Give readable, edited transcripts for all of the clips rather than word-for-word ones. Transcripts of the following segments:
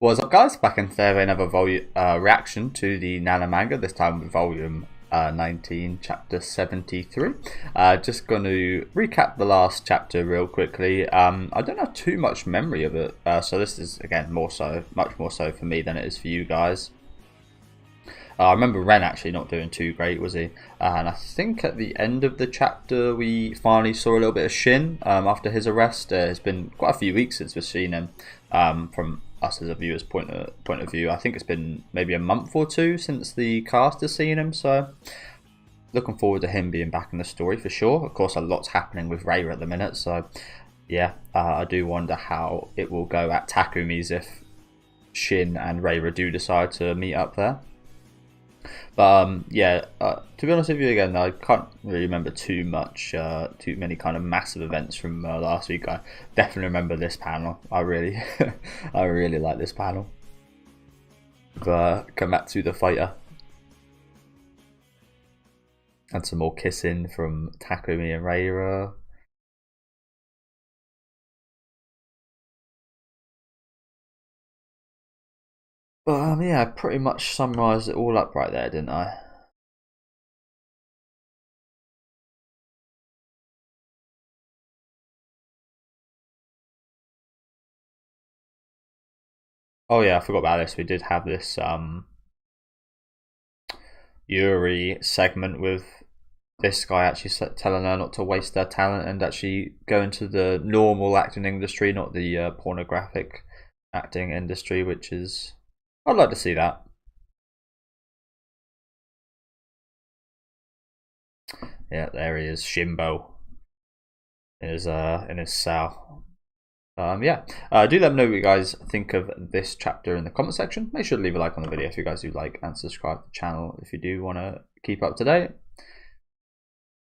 What's up, guys? Back in today with another reaction to the Nana manga, this time with volume 19, chapter 73. Just going to recap the last chapter real quickly. I don't have too much memory of it, so this is, again, much more so for me than it is for you guys. I remember Ren actually not doing too great, was he? And I think at the end of the chapter we finally saw a little bit of Shin after his arrest. It's been quite a few weeks since we've seen him from us as a viewer's point of view. I think it's been maybe a month or two since the cast has seen him, so looking forward to him being back in the story for sure. Of course, a lot's happening with Reira at the minute, so yeah, I do wonder how it will go at Takumi's if Shin and Reira do decide to meet up there. But yeah, to be honest with you, again, I can't really remember too many kind of massive events from last week. I definitely remember this panel. I really, I really like this panel. Komatsu the fighter, and some more kissing from Takumi and Reira. But yeah, I pretty much summarised it all up right there, didn't I? Oh yeah, I forgot about this. We did have this Yuri segment with this guy actually telling her not to waste her talent and actually go into the normal acting industry, not the pornographic acting industry, which is, I'd like to see that. Yeah, there he is, Shimbo, in his cell. Yeah, do let me know what you guys think of this chapter in the comment section. Make sure to leave a like on the video if you guys do like, and subscribe to the channel if you do want to keep up to date.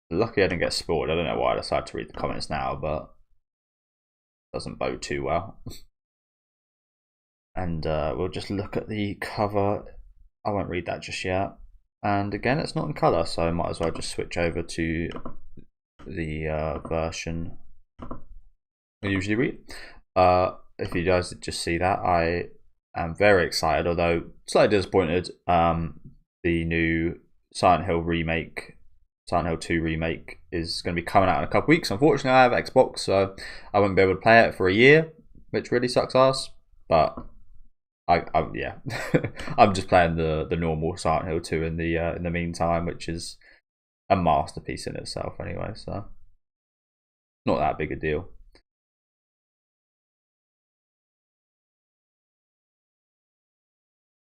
Lucky I didn't get spoiled. I don't know why I decided to read the comments now, but it doesn't bode too well. And we'll just look at the cover. I won't read that just yet. And again, it's not in colour, so I might as well just switch over to the version I usually read. If you guys just see that, I am very excited, although slightly disappointed. The new Silent Hill 2 remake is going to be coming out in a couple weeks. Unfortunately, I have Xbox, so I won't be able to play it for a year, which really sucks ass. But yeah, I'm just playing the normal Silent Hill 2 in the meantime, which is a masterpiece in itself anyway. So not that big a deal.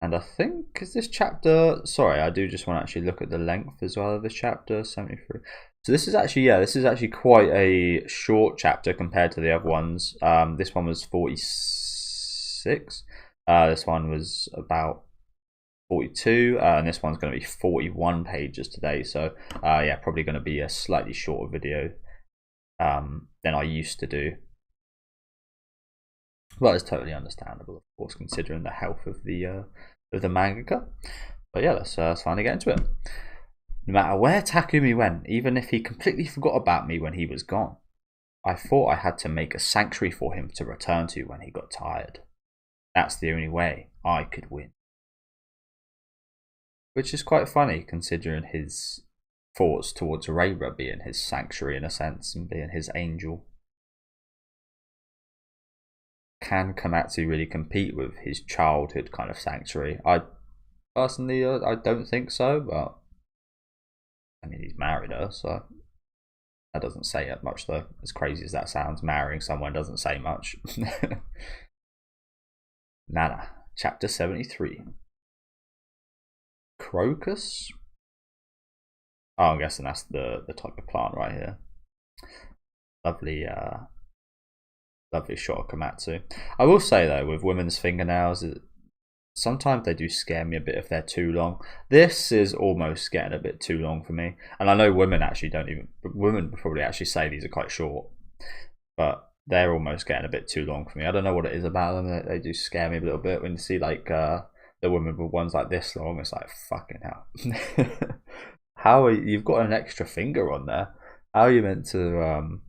And I think, is this chapter, sorry, I do just want to actually look at the length as well of this chapter, 73. So this is actually, yeah, this is actually quite a short chapter compared to the other ones. This one was 46. This one was about 42, and this one's going to be 41 pages today. So yeah, probably going to be a slightly shorter video than I used to do. Well, it's totally understandable, of course, considering the health of the mangaka. But yeah, let's finally get into it. No matter where Takumi went, even if he completely forgot about me when he was gone, I thought I had to make a sanctuary for him to return to when he got tired. That's the only way I could win. Which is quite funny, considering his thoughts towards Reira being his sanctuary in a sense, and being his angel. Can Komatsu really compete with his childhood kind of sanctuary? I personally, I don't think so, but I mean, he's married her, so that doesn't say that much though. As crazy as that sounds, marrying someone doesn't say much. Nana, chapter 73. Crocus? Oh, I'm guessing that's the type of plant right here. Lovely lovely shot of Komatsu. I will say though, with women's fingernails, sometimes they do scare me a bit if they're too long. This is almost getting a bit too long for me. And I know women actually women probably actually say these are quite short, but they're almost getting a bit too long for me. I don't know what it is about them. They do scare me a little bit when you see like the women with ones like this long. It's like, fucking hell. How are you've got an extra finger on there? How are you meant to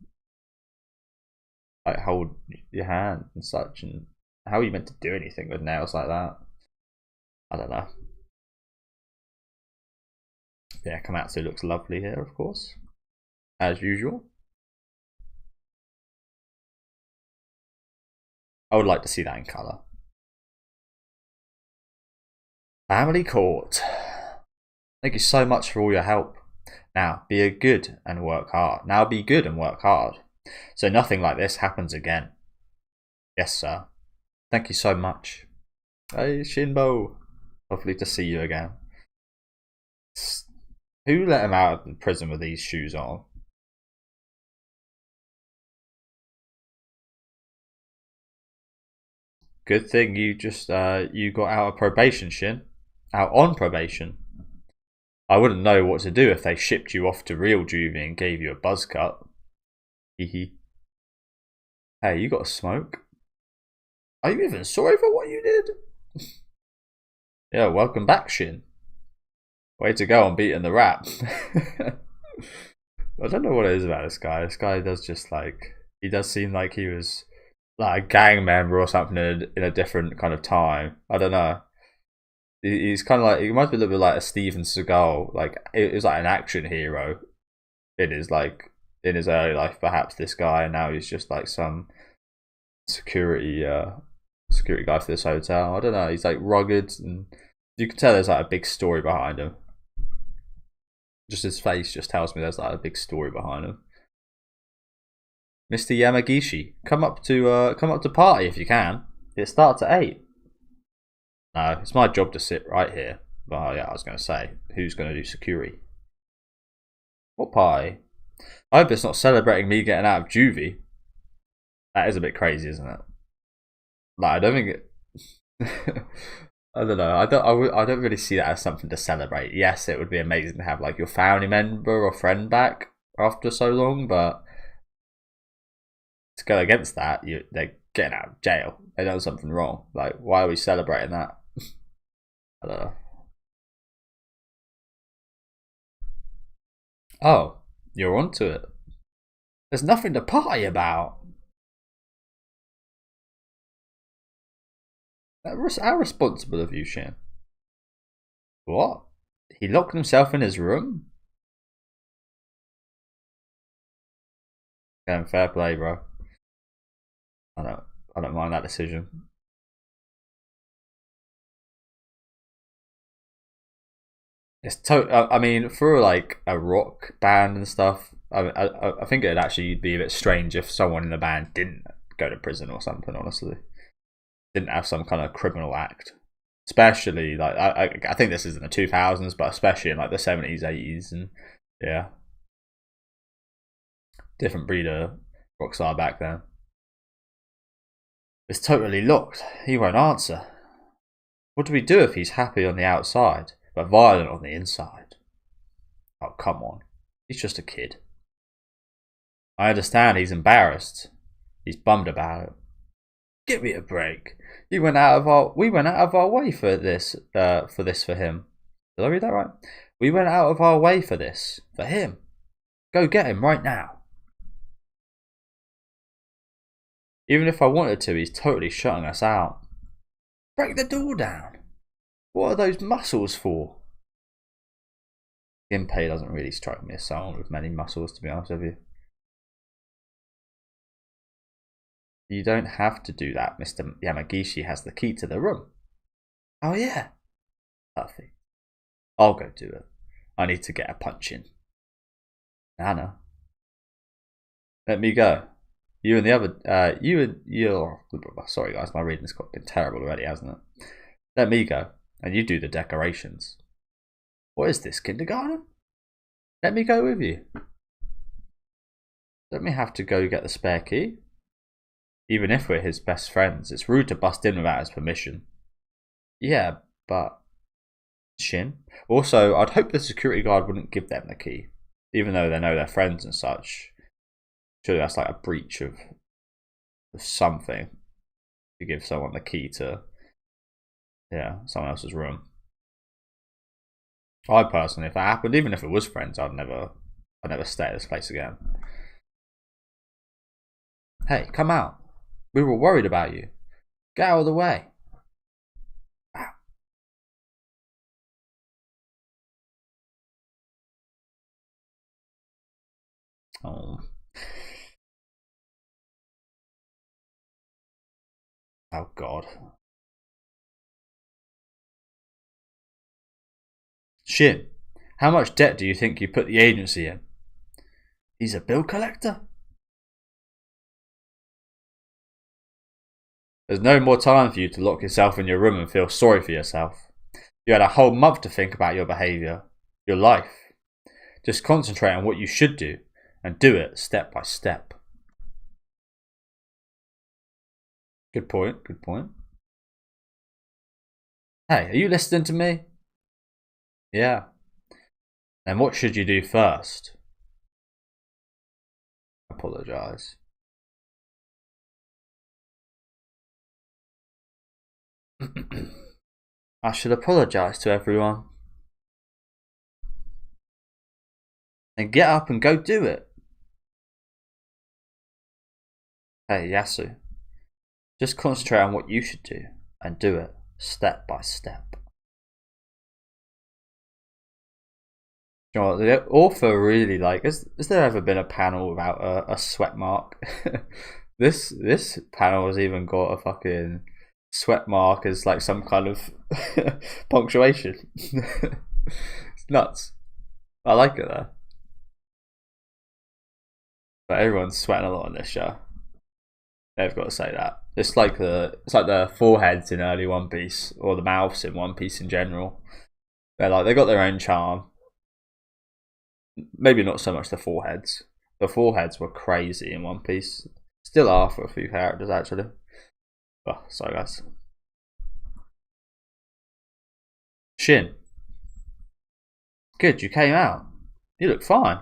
like hold your hand and such, and How are you meant to do anything with nails like that? I don't know. Yeah, Komatsu looks lovely here, of course, as usual. I would like to see that in colour. Family Court. Thank you so much for all your help. Now be good and work hard. Now be good and work hard, so nothing like this happens again. Yes, sir. Thank you so much. Hey, Shinbo. Lovely to see you again. Who let him out of the prison with these shoes on? Good thing you just you got out of probation, Shin. Out on probation. I wouldn't know what to do if they shipped you off to real juvie and gave you a buzz cut. Hehe. Hey, you got a smoke? Are you even sorry for what you did? Yeah, welcome back, Shin. Way to go on beating the rap. I don't know what it is about this guy. This guy does just like, he does seem like he was like a gang member or something in a different kind of time. I don't know. He's kind of like, he reminds me a little bit like a Steven Seagal. Like, it was like an action hero in his early life, perhaps, this guy, and now he's just like some security guy for this hotel. I don't know. He's like rugged, and you can tell there's like a big story behind him. Just his face just tells me there's like a big story behind him. Mr. Yamagishi, come up to party if you can. It starts at 8. No, it's my job to sit right here. Well, yeah, I was going to say, who's going to do security? What party? I hope it's not celebrating me getting out of juvie. That is a bit crazy, isn't it? Like, I don't think it. I don't know. I don't really see that as something to celebrate. Yes, it would be amazing to have like your family member or friend back after so long, but to go against that, they're getting out of jail. They done something wrong. Like, why are we celebrating that? I don't know. Oh, you're onto it. There's nothing to party about. How responsible of you, Shin? What? He locked himself in his room? Yeah, fair play, bro. I don't mind that decision. It's I mean, for like a rock band and stuff, I think it'd actually be a bit strange if someone in the band didn't go to prison or something. Honestly, didn't have some kind of criminal act. Especially like I think this is in the 2000s, but especially in like the 70s, 80s, and yeah, different breed of rock star back then. It's totally locked. He won't answer. What do we do if he's happy on the outside but violent on the inside? Oh, come on. He's just a kid. I understand he's embarrassed. He's bummed about it. Give me a break. We went out of our way for this for him. Did I read that right? We went out of our way for this for him. Go get him right now. Even if I wanted to, he's totally shutting us out. Break the door down. What are those muscles for? Ginpei doesn't really strike me as someone with many muscles, to be honest with you. You don't have to do that. Mr. Yamagishi has the key to the room. Oh yeah. Perfect. I'll go do it. I need to get a punch in. Nana. Let me go. You and the other, sorry guys, my reading's been terrible already, hasn't it? Let me go, and you do the decorations. What is this, kindergarten? Let me go with you. Don't we have to go get the spare key? Even if we're his best friends, it's rude to bust in without his permission. Yeah, but... Shin? Also, I'd hope the security guard wouldn't give them the key, even though they know they're friends and such. Surely that's like a breach of something to give someone the key to, yeah, someone else's room. I personally, if that happened, even if it was friends, I'd never stay at this place again. Hey, come out. We were worried about you. Get out of the way. Oh. Oh God. Shin, how much debt do you think you put the agency in? He's a bill collector? There's no more time for you to lock yourself in your room and feel sorry for yourself. You had a whole month to think about your behaviour, your life. Just concentrate on what you should do and do it step by step. Good point, good point. Hey, are you listening to me? Yeah. Then what should you do first? Apologise. I should apologise to everyone. And get up and go do it. Hey, Yasu. Just concentrate on what you should do and do it step by step. You know what, the author really has there ever been a panel without a sweat mark? This panel has even got a fucking sweat mark as like some kind of punctuation. It's nuts. I like it though. But everyone's sweating a lot on this show. They've got to say that. It's like the foreheads in early One Piece, or the mouths in One Piece in general. They got their own charm. Maybe not so much the foreheads. The foreheads were crazy in One Piece. Still are for a few characters actually. Oh, sorry guys. Shin. Good, you came out. You look fine.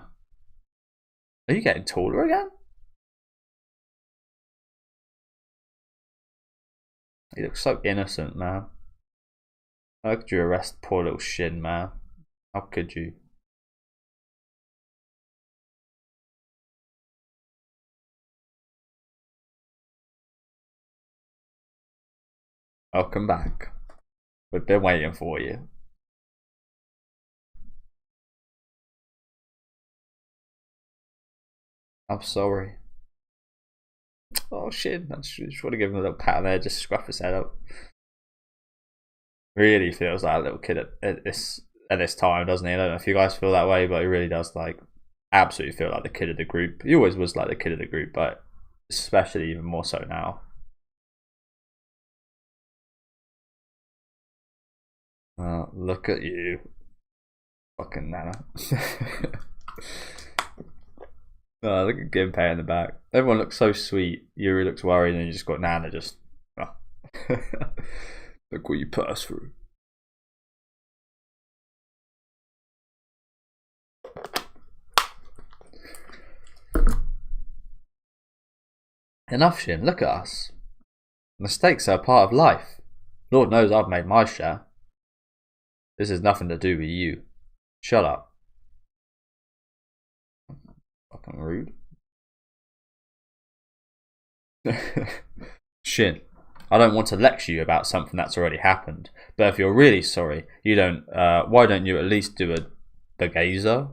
Are you getting taller again? You look so innocent, man. How could you arrest poor little Shin, man? How could you? Welcome back. We've been waiting for you. I'm sorry. Oh shit, I just want to give him a little pat on there, just scruff his head up. Really feels like a little kid at this time, doesn't he? I don't know if you guys feel that way, but he really does absolutely feel like the kid of the group. He always was like the kid of the group, but especially even more so now. Look at you. Fucking Nana. Oh, look at Ginpei in the back. Everyone looks so sweet. Yuri looks worried, and you just got Nana just. Oh. Look what you put us through. Enough, Shin. Look at us. Mistakes are a part of life. Lord knows I've made my share. This has nothing to do with you. Shut up. Fucking rude. Shin, I don't want to lecture you about something that's already happened, but if you're really sorry, why don't you at least do a Dogezo?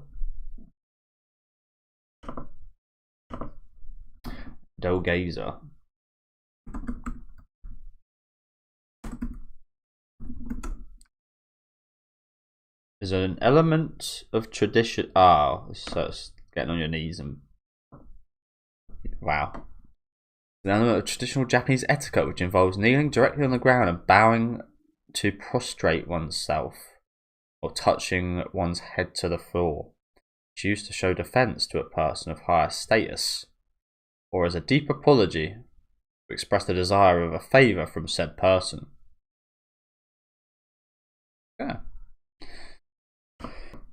Dogezo. Is there an element of tradition? Oh, so it's getting on your knees and wow. An element of traditional Japanese etiquette which involves kneeling directly on the ground and bowing to prostrate oneself, or touching one's head to the floor. It's used to show defense to a person of higher status, or as a deep apology to express the desire of a favor from said person. Yeah.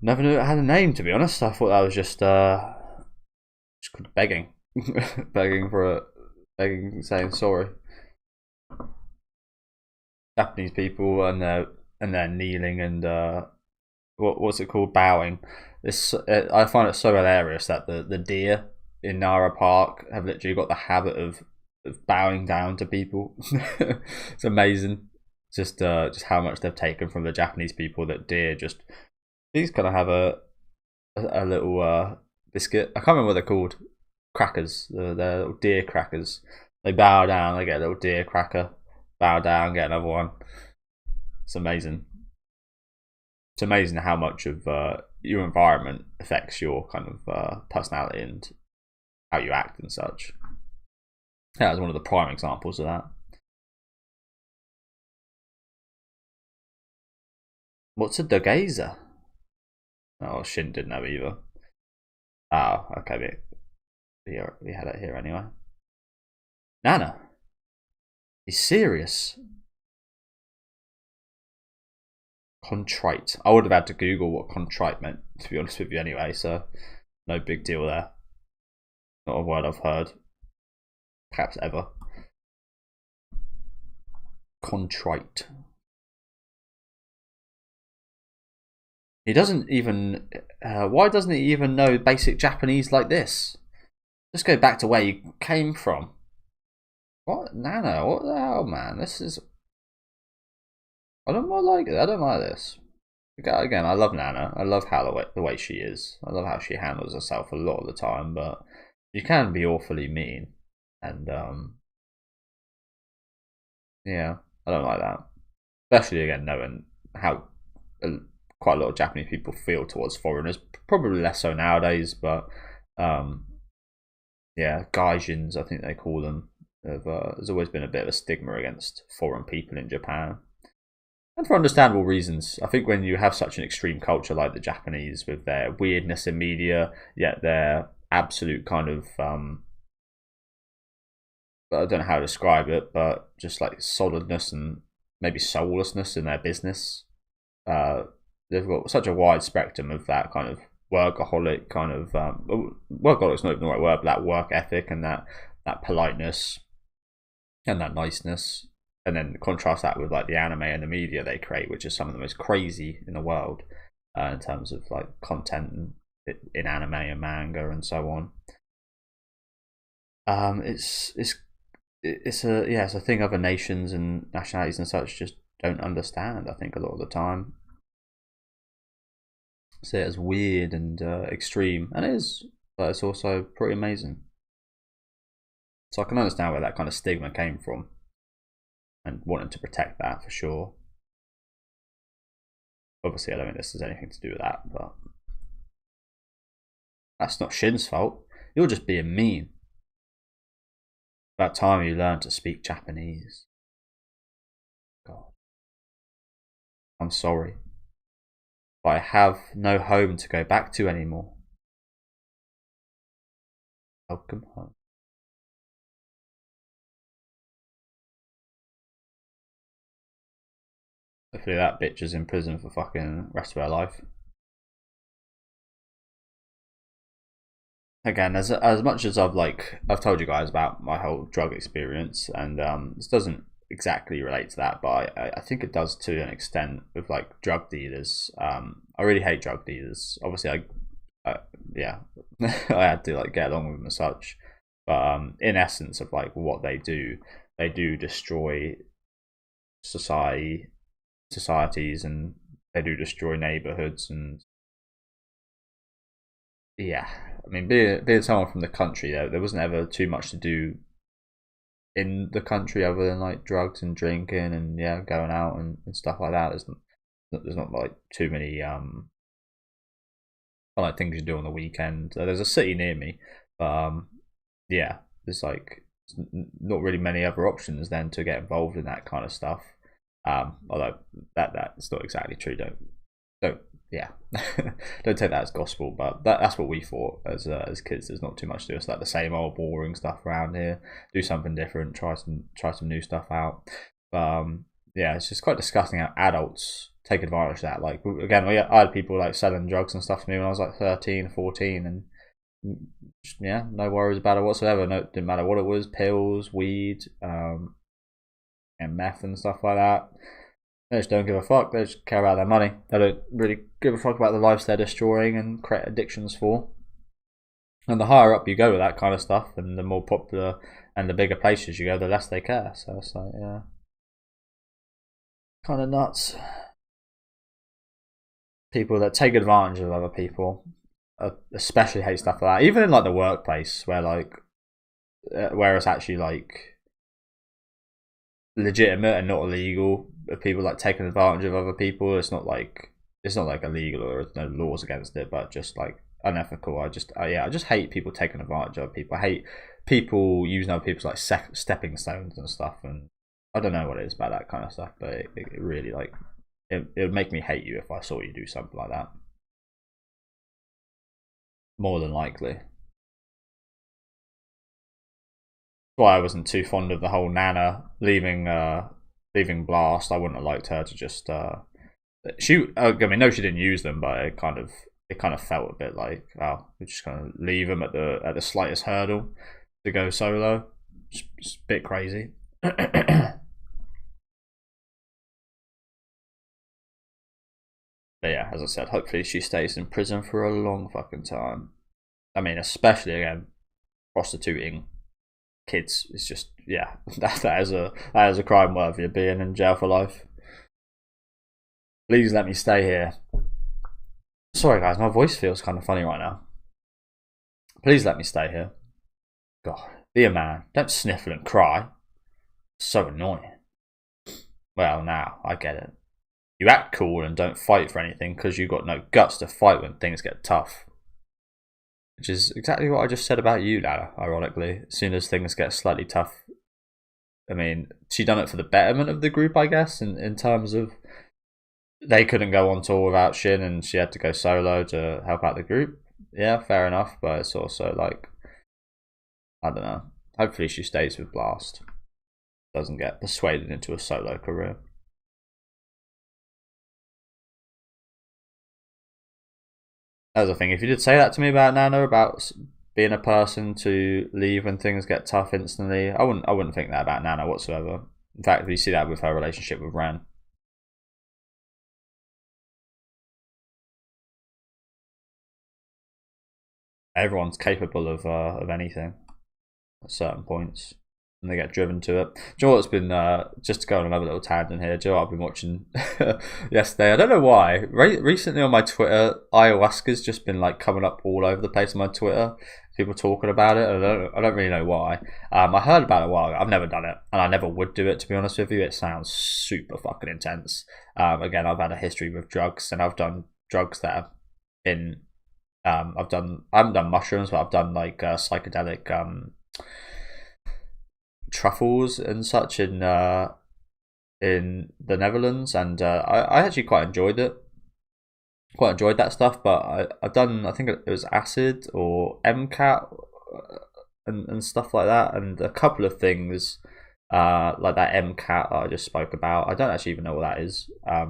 Never knew it had a name, to be honest. I thought that was just called begging. Begging, saying sorry. Japanese people and they're kneeling and what's it called, bowing. I find it so hilarious that the deer in Nara Park have literally got the habit of bowing down to people. It's amazing. Just how much they've taken from the Japanese people. That deer just these kind of have a little biscuit. I can't remember what they're called. Crackers. They're little deer crackers. They bow down. They get a little deer cracker. Bow down. Get another one. It's amazing. It's amazing how much of your environment affects your kind of personality and how you act and such. That was one of the prime examples of that. What's a Dogeza? Oh, Shin didn't know either. Oh, okay, we had it here anyway. Nana, he's serious. Contrite. I would have had to Google what contrite meant, to be honest with you, anyway. So no big deal there. Not a word I've heard, perhaps ever. Contrite. He doesn't even. Why doesn't he even know basic Japanese like this? Let's go back to where you came from. What, Nana? What the hell, man? This is. I don't like it. I don't like this. Again, I love Nana. I love how the way she is. I love how she handles herself a lot of the time, but you can be awfully mean, and yeah, I don't like that. Especially again, knowing how quite a lot of Japanese people feel towards foreigners. Probably less so nowadays, but yeah, gaijins, I think they call them. There's always been a bit of a stigma against foreign people in Japan, and for understandable reasons. I think when you have such an extreme culture like the Japanese, with their weirdness in media, yet their absolute kind of I don't know how to describe it, but just like solidness and maybe soullessness in their business. They've got such a wide spectrum of that kind of workaholic kind of workaholic's not even the right word, but that work ethic and that politeness and that niceness, and then contrast that with like the anime and the media they create, which is some of the most crazy in the world in terms of like content in anime and manga and so on. It's a thing other nations and nationalities and such just don't understand. I think a lot of the time. See it as weird and extreme, and it is, but it's also pretty amazing. So I can understand where that kind of stigma came from, and wanting to protect that for sure. Obviously, I don't think this has anything to do with that, but that's not Shin's fault. You're just being mean. About time you learn to speak Japanese. God, I'm sorry, but I have no home to go back to anymore. Welcome home. Hopefully that bitch is in prison for fucking rest of her life. Again, as much as I've told you guys about my whole drug experience, and this doesn't exactly relate to that, but I think it does to an extent with like drug dealers. I really hate drug dealers. Obviously, yeah, I had to like get along with them as such. But in essence of like what they do destroy societies, and they do destroy neighborhoods, and yeah, I mean, being someone from the country, there wasn't ever too much to do in the country other than like drugs and drinking and yeah, going out and stuff like that. There's not like too many like things you do on the weekend. There's a city near me, but yeah, there's like not really many other options then to get involved in that kind of stuff. Although that's not exactly true. Don't yeah, don't take that as gospel, but that's what we thought as kids. There's not too much to do. It's like the same old boring stuff around here. Do something different. Try some new stuff out. Yeah, it's just quite disgusting how adults take advantage of that. Like again, I had people like selling drugs and stuff to me when I was like 13, 14, and yeah, no worries about it whatsoever. No, didn't matter what it was, pills, weed, and meth and stuff like that. They just don't give a fuck. They just care about their money. They don't really give a fuck about the lives they're destroying and create addictions for. And the higher up you go with that kind of stuff, and the more popular And the bigger places you go, the less they care. So it's like, yeah, kind of nuts. People that take advantage of other people, especially hate stuff like that. Even in like the workplace, where where it's actually like legitimate and not illegal. If people like taking advantage of other people, it's not like illegal or there's no laws against it, but just like unethical. I just hate people taking advantage of people. I hate people using other people's like stepping stones and stuff. And I don't know what it is about that kind of stuff, but it really like it would make me hate you if I saw you do something like that. More than likely. Why I wasn't too fond of the whole Nana leaving Blast. I wouldn't have liked her to just she. I mean, no, she didn't use them, but it kind of felt a bit like, oh, we're just gonna leave them at the slightest hurdle to go solo. It's a bit crazy. But yeah, as I said, hopefully she stays in prison for a long fucking time. I mean, especially again, prostituting kids. It's just, yeah, that is a crime worthy of being in jail for life. Please let me stay here. Sorry guys, my voice feels kind of funny right now. Please let me stay here. God, be a man. Don't sniffle and cry. It's so annoying. Well, now I get it. You act cool and don't fight for anything because you got no guts to fight when things get tough. Which is exactly what I just said about you, Lana, ironically. As soon as things get slightly tough. I mean, she done it for the betterment of the group, I guess, in terms of they couldn't go on tour without Shin and she had to go solo to help out the group. Yeah, fair enough, but it's also like, I don't know. Hopefully she stays with Blast. Doesn't get persuaded into a solo career. As a thing, if you did say that to me about Nana, about being a person to leave when things get tough instantly, I wouldn't think that about Nana whatsoever. In fact, we see that with her relationship with Ren. Everyone's capable of anything at certain points, and they get driven to it. Do you know what's been, just to go on another little tangent here, do you know what I've been watching yesterday? I don't know why. Recently on my Twitter, ayahuasca's just been like coming up all over the place on my Twitter. People talking about it. I don't really know why. I heard about it a while ago. I've never done it, and I never would do it, to be honest with you. It sounds super fucking intense. Again, I've had a history with drugs, and I've done drugs that have been I haven't done mushrooms, but I've done like psychedelic truffles and such in the Netherlands, and I actually quite enjoyed it. Quite enjoyed that stuff, but I've done, I think it was acid or MCAT and stuff like that, and a couple of things like that MCAT I just spoke about. I don't actually even know what that is. I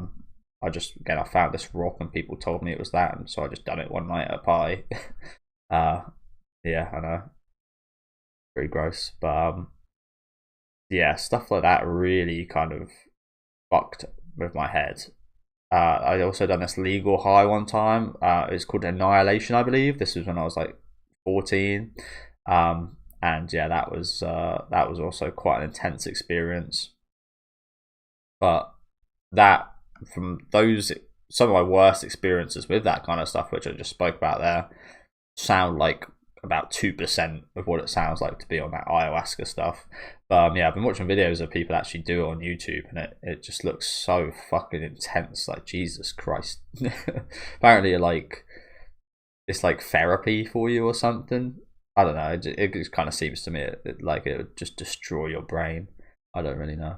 found this rock and people told me it was that, and so I just done it one night at a party. Yeah, I know, pretty gross, but yeah, stuff like that really kind of fucked with my head. I also done this legal high one time. It's called Annihilation, I believe. This was when I was like 14, and yeah, that was also quite an intense experience. But that, from those, some of my worst experiences with that kind of stuff, which I just spoke about there, sound like about 2% of what it sounds like to be on that ayahuasca stuff. But yeah, I've been watching videos of people actually do it on YouTube, and it just looks so fucking intense. Like, Jesus Christ. Apparently, like, it's like therapy for you or something. I don't know. It just kind of seems to me like it would just destroy your brain. I don't really know.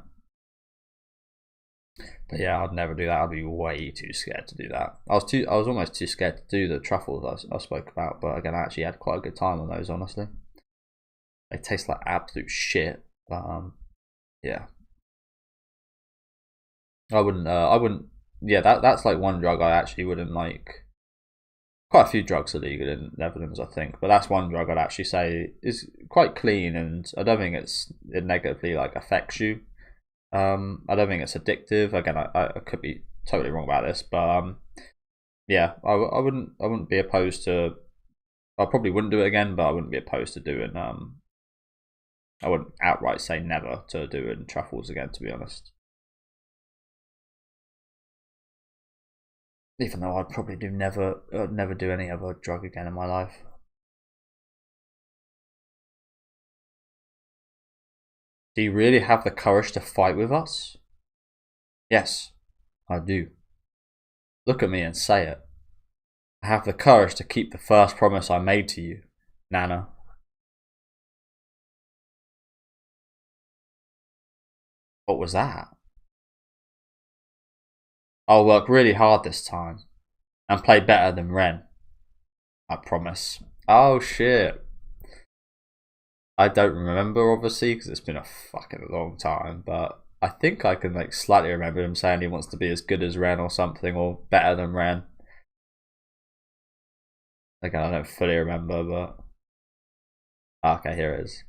But yeah, I'd never do that. I'd be way too scared to do that. I was almost too scared to do the truffles I spoke about. But again, I actually had quite a good time on those. Honestly, they taste like absolute shit. But yeah, I wouldn't. Yeah, that's like one drug I actually wouldn't like. Quite a few drugs are legal in the Netherlands, I think, but that's one drug I'd actually say is quite clean, and I don't think it negatively like affects you. I don't think it's addictive. Again, I could be totally wrong about this, but yeah, I wouldn't be opposed to. I probably wouldn't do it again, but I wouldn't be opposed to doing I wouldn't outright say never to doing truffles again, to be honest. Even though I'd probably never do any other drug again in my life. Do you really have the courage to fight with us? Yes, I do. Look at me and say it. I have the courage to keep the first promise I made to you, Nana. What was that? I'll work really hard this time and play better than Ren. I promise. Oh shit. I don't remember, obviously, because it's been a fucking long time, but I think I can like slightly remember him saying he wants to be as good as Ren or something, or better than Ren. Again, I don't fully remember, but okay, here it is.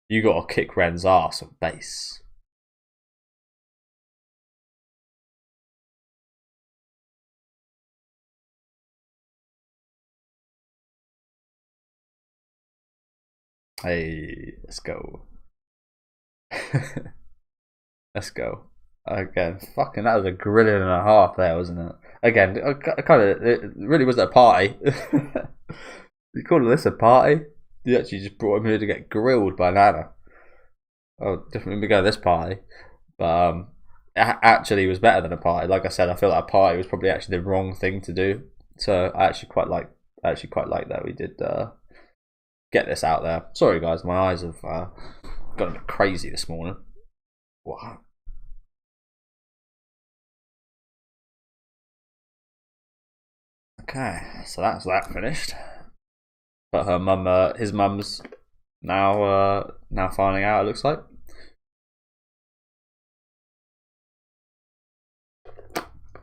You gotta kick Ren's ass on base. Hey, let's go. Let's go. Again, fucking, that was a grilling and a half there, wasn't it? Again, it really wasn't a party. You call this a party? You actually just brought him here to get grilled by Nana. Oh, definitely go to this party. But actually was better than a party. Like I said, I feel like a party was probably actually the wrong thing to do. So I actually quite like that we did get this out there. Sorry guys, my eyes have gone a bit crazy this morning. What? Okay, so that's that finished. But her mum, his mum's now finding out. It looks like.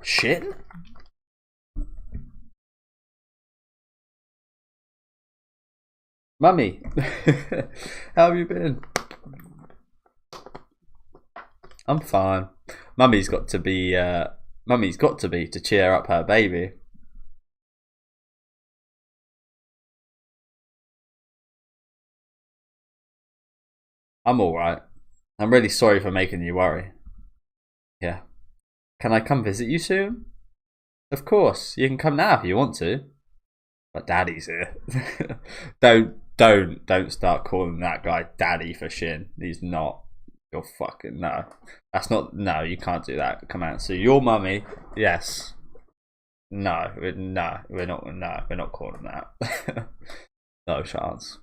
Shit. Mummy, how have you been? I'm fine. Mummy's got to be to cheer up her baby. I'm alright. I'm really sorry for making you worry. Yeah. Can I come visit you soon? Of course, you can come now if you want to. But Daddy's here. don't start calling that guy Daddy for Shin. He's not. You're fucking no. That's not. No, you can't do that. Come out. So your mummy. Yes. No, we're not. No, we're not calling that. No chance.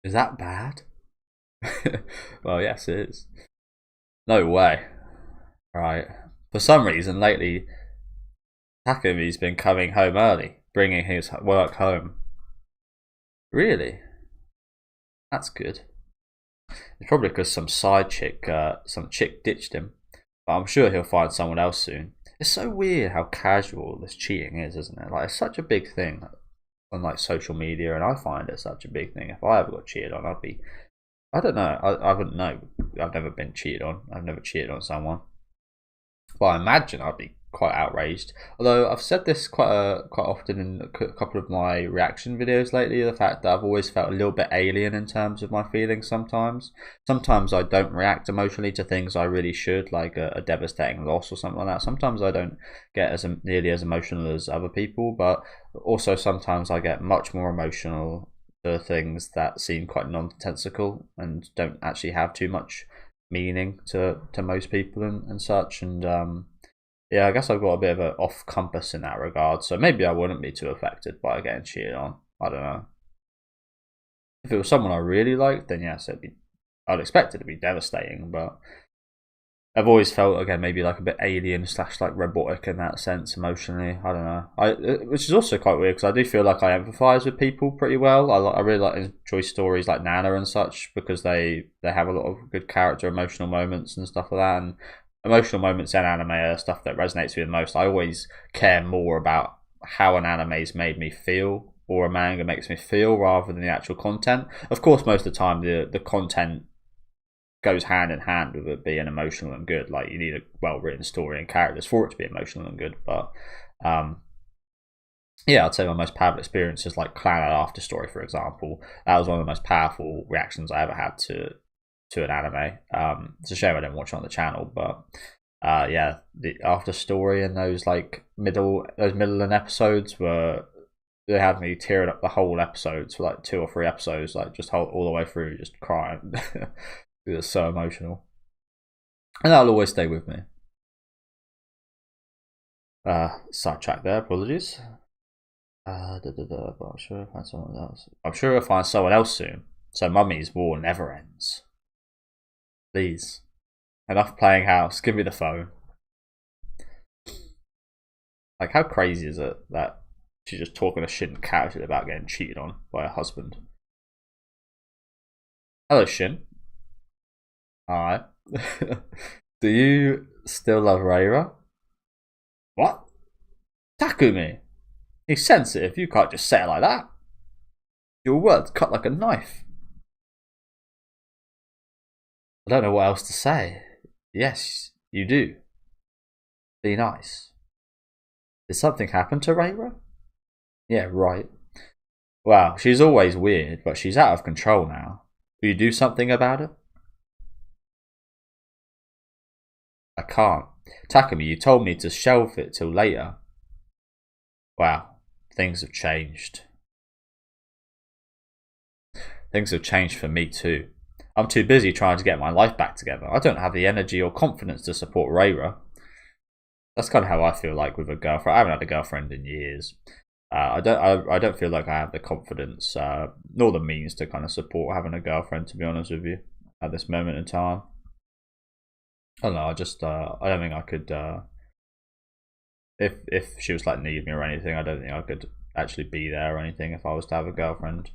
Is that bad? Well, yes, it is. No way. Right. For some reason, lately, Takumi's been coming home early, bringing his work home. Really? That's good. It's probably because some chick ditched him. But I'm sure he'll find someone else soon. It's so weird how casual this cheating is, isn't it? Like, it's such a big thing on like social media, and I find it such a big thing. If I ever got cheated on, I'd be, I don't know, I wouldn't know. I've never been cheated on. I've never cheated on someone. But I imagine I'd be quite outraged. Although I've said this quite often in a couple of my reaction videos lately, the fact that I've always felt a little bit alien in terms of my feelings sometimes. Sometimes I don't react emotionally to things I really should, like a devastating loss or something like that. Sometimes I don't get as nearly as emotional as other people, but also sometimes I get much more emotional to things that seem quite nonsensical and don't actually have too much meaning to most people and such. And yeah, I guess I've got a bit of an off compass in that regard, so maybe I wouldn't be too affected by getting cheated on. I don't know. If it was someone I really liked, then yes, I'd expect it to be devastating, but I've always felt, again, maybe like a bit alien / like robotic in that sense emotionally. I don't know. Which is also quite weird because I do feel like I empathise with people pretty well. I really like enjoy stories like Nana and such because they have a lot of good character emotional moments and stuff like that. And emotional moments in anime are stuff that resonates with me the most. I always care more about how an anime's made me feel or a manga makes me feel rather than the actual content. Of course, most of the time the content goes hand in hand with it being emotional and good. Like, you need a well written story and characters for it to be emotional and good. But yeah, I'd say my most powerful experience is like Clan After Story, for example. That was one of the most powerful reactions I ever had to an anime. It's a shame I didn't watch it on the channel, but yeah, the After Story and those like middle and episodes were, they had me tearing up the whole episodes for like 2 or 3 episodes, like just all the way through, just crying. It was so emotional, and that'll always stay with me. Sidetrack there, apologies. But I'm sure I'll find someone else. I'm sure I'll find someone else soon. So Mummy's war never ends. Please. Enough playing house. Give me the phone. Like, how crazy is it that she's just talking a shit and casually about getting cheated on by her husband? Hello, Shin. Alright. Do you still love Reira? What? Takumi! He's sensitive, you can't just say it like that. Your words cut like a knife. I don't know what else to say. Yes, you do. Be nice. Did something happen to Reira? Yeah, right. Well, she's always weird, but she's out of control now. Will you do something about it? I can't. Takumi, you told me to shelve it till later. Wow, things have changed. Things have changed for me too. I'm too busy trying to get my life back together. I don't have the energy or confidence to support Reira. That's kind of how I feel like with a girlfriend. I haven't had a girlfriend in years. I don't feel like I have the confidence nor the means to kind of support having a girlfriend, to be honest with you, at this moment in time. I don't know. I don't think I could. If she was like need me or anything, I don't think I could actually be there or anything if I was to have a girlfriend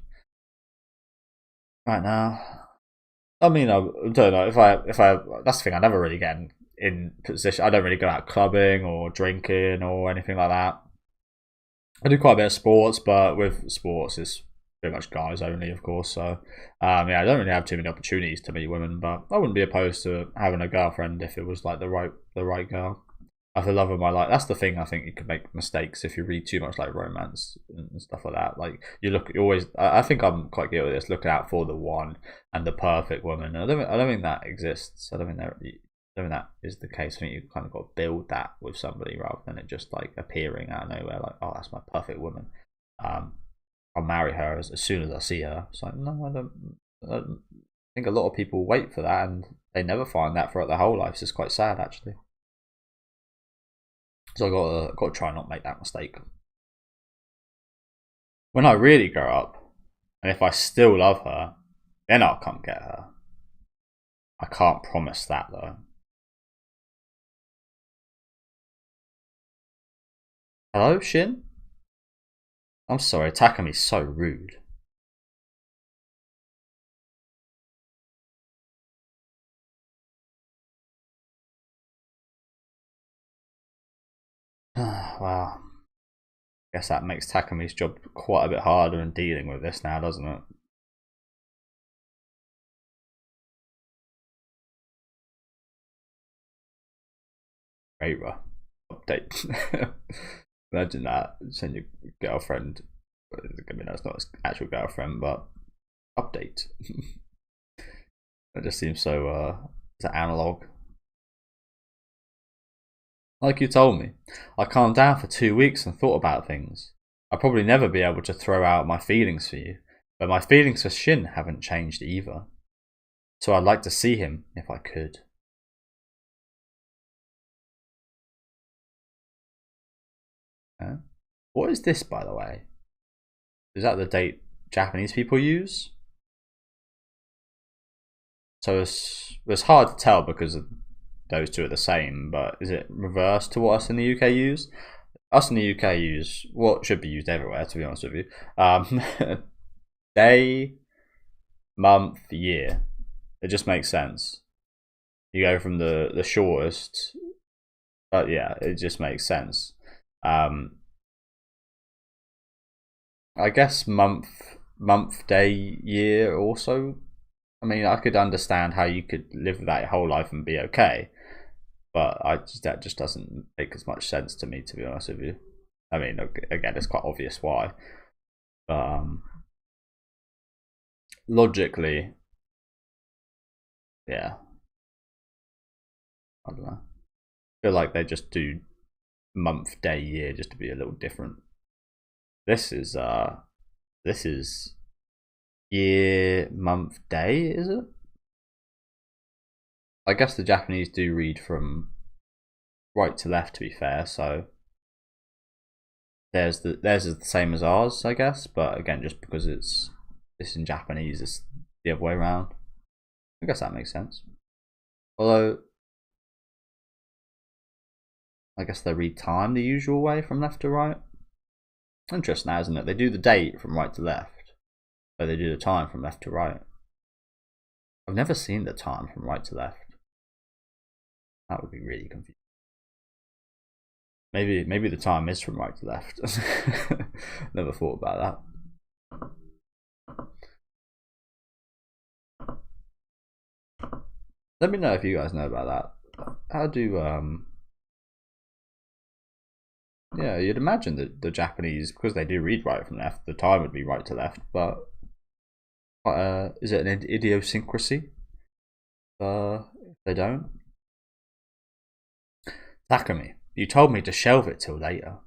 right now. I mean, I don't know if I. That's the thing. I never really get in position. I don't really go out clubbing or drinking or anything like that. I do quite a bit of sports, but with sports, it's pretty much guys only, of course. So, yeah, I don't really have too many opportunities to meet women, but I wouldn't be opposed to having a girlfriend if it was like the right girl. I feel love of my life. That's the thing. I think you can make mistakes if you read too much like romance and stuff like that. Like you always. I think I'm quite good at this. Looking out for the one and the perfect woman. I don't think that exists. I don't think that is the case. I think you kind of got to build that with somebody rather than it just like appearing out of nowhere. Like, oh, that's my perfect woman. I'll marry her as soon as I see her. It's like, no, I don't think a lot of people wait for that and they never find that throughout their whole lives. It's quite sad, actually. So I got to try not make that mistake. When I really grow up, and if I still love her, then I'll come get her. I can't promise that though. Hello, Shin? I'm sorry, Takumi's so rude. Wow. Guess that makes Takumi's job quite a bit harder in dealing with this now, doesn't it? Reira. Update. Imagine that. Send your girlfriend. I mean, that's not his actual girlfriend, but update. That just seems so analog. Like you told me, I calmed down for 2 weeks and thought about things. I'll probably never be able to throw out my feelings for you, but my feelings for Shin haven't changed either. So I'd like to see him if I could. Huh? What is this, by the way? Is that the date Japanese people use? So it's hard to tell because those two are the same, but is it reversed to what us in the UK use? Us in the UK use what should be used everywhere, to be honest with you. Day, month, year. It just makes sense. You go from the shortest, but yeah, it just makes sense. I guess month, day, year also. I mean, I could understand how you could live that your whole life and be okay, but that just doesn't make as much sense to me, to be honest with you. I mean, again, it's quite obvious why. But logically, yeah, I don't know. I feel like they just do month, day, year just to be a little different. This is year, month, day, is it? I guess the Japanese do read from right to left, to be fair, so theirs is the same as ours, I guess, but again, just because it's in Japanese, it's the other way around. I guess that makes sense. Although, I guess they read time the usual way from left to right. Interesting now, isn't it? They do the date from right to left, but they do the time from left to right. I've never seen the time from right to left. That would be really confusing. Maybe the time is from right to left. Never thought about that. Let me know if you guys know about that. How do yeah, you'd imagine that the Japanese, because they do read right from left, the time would be right to left, but is it an idiosyncrasy? If they don't. Takumi, you told me to shelve it till later.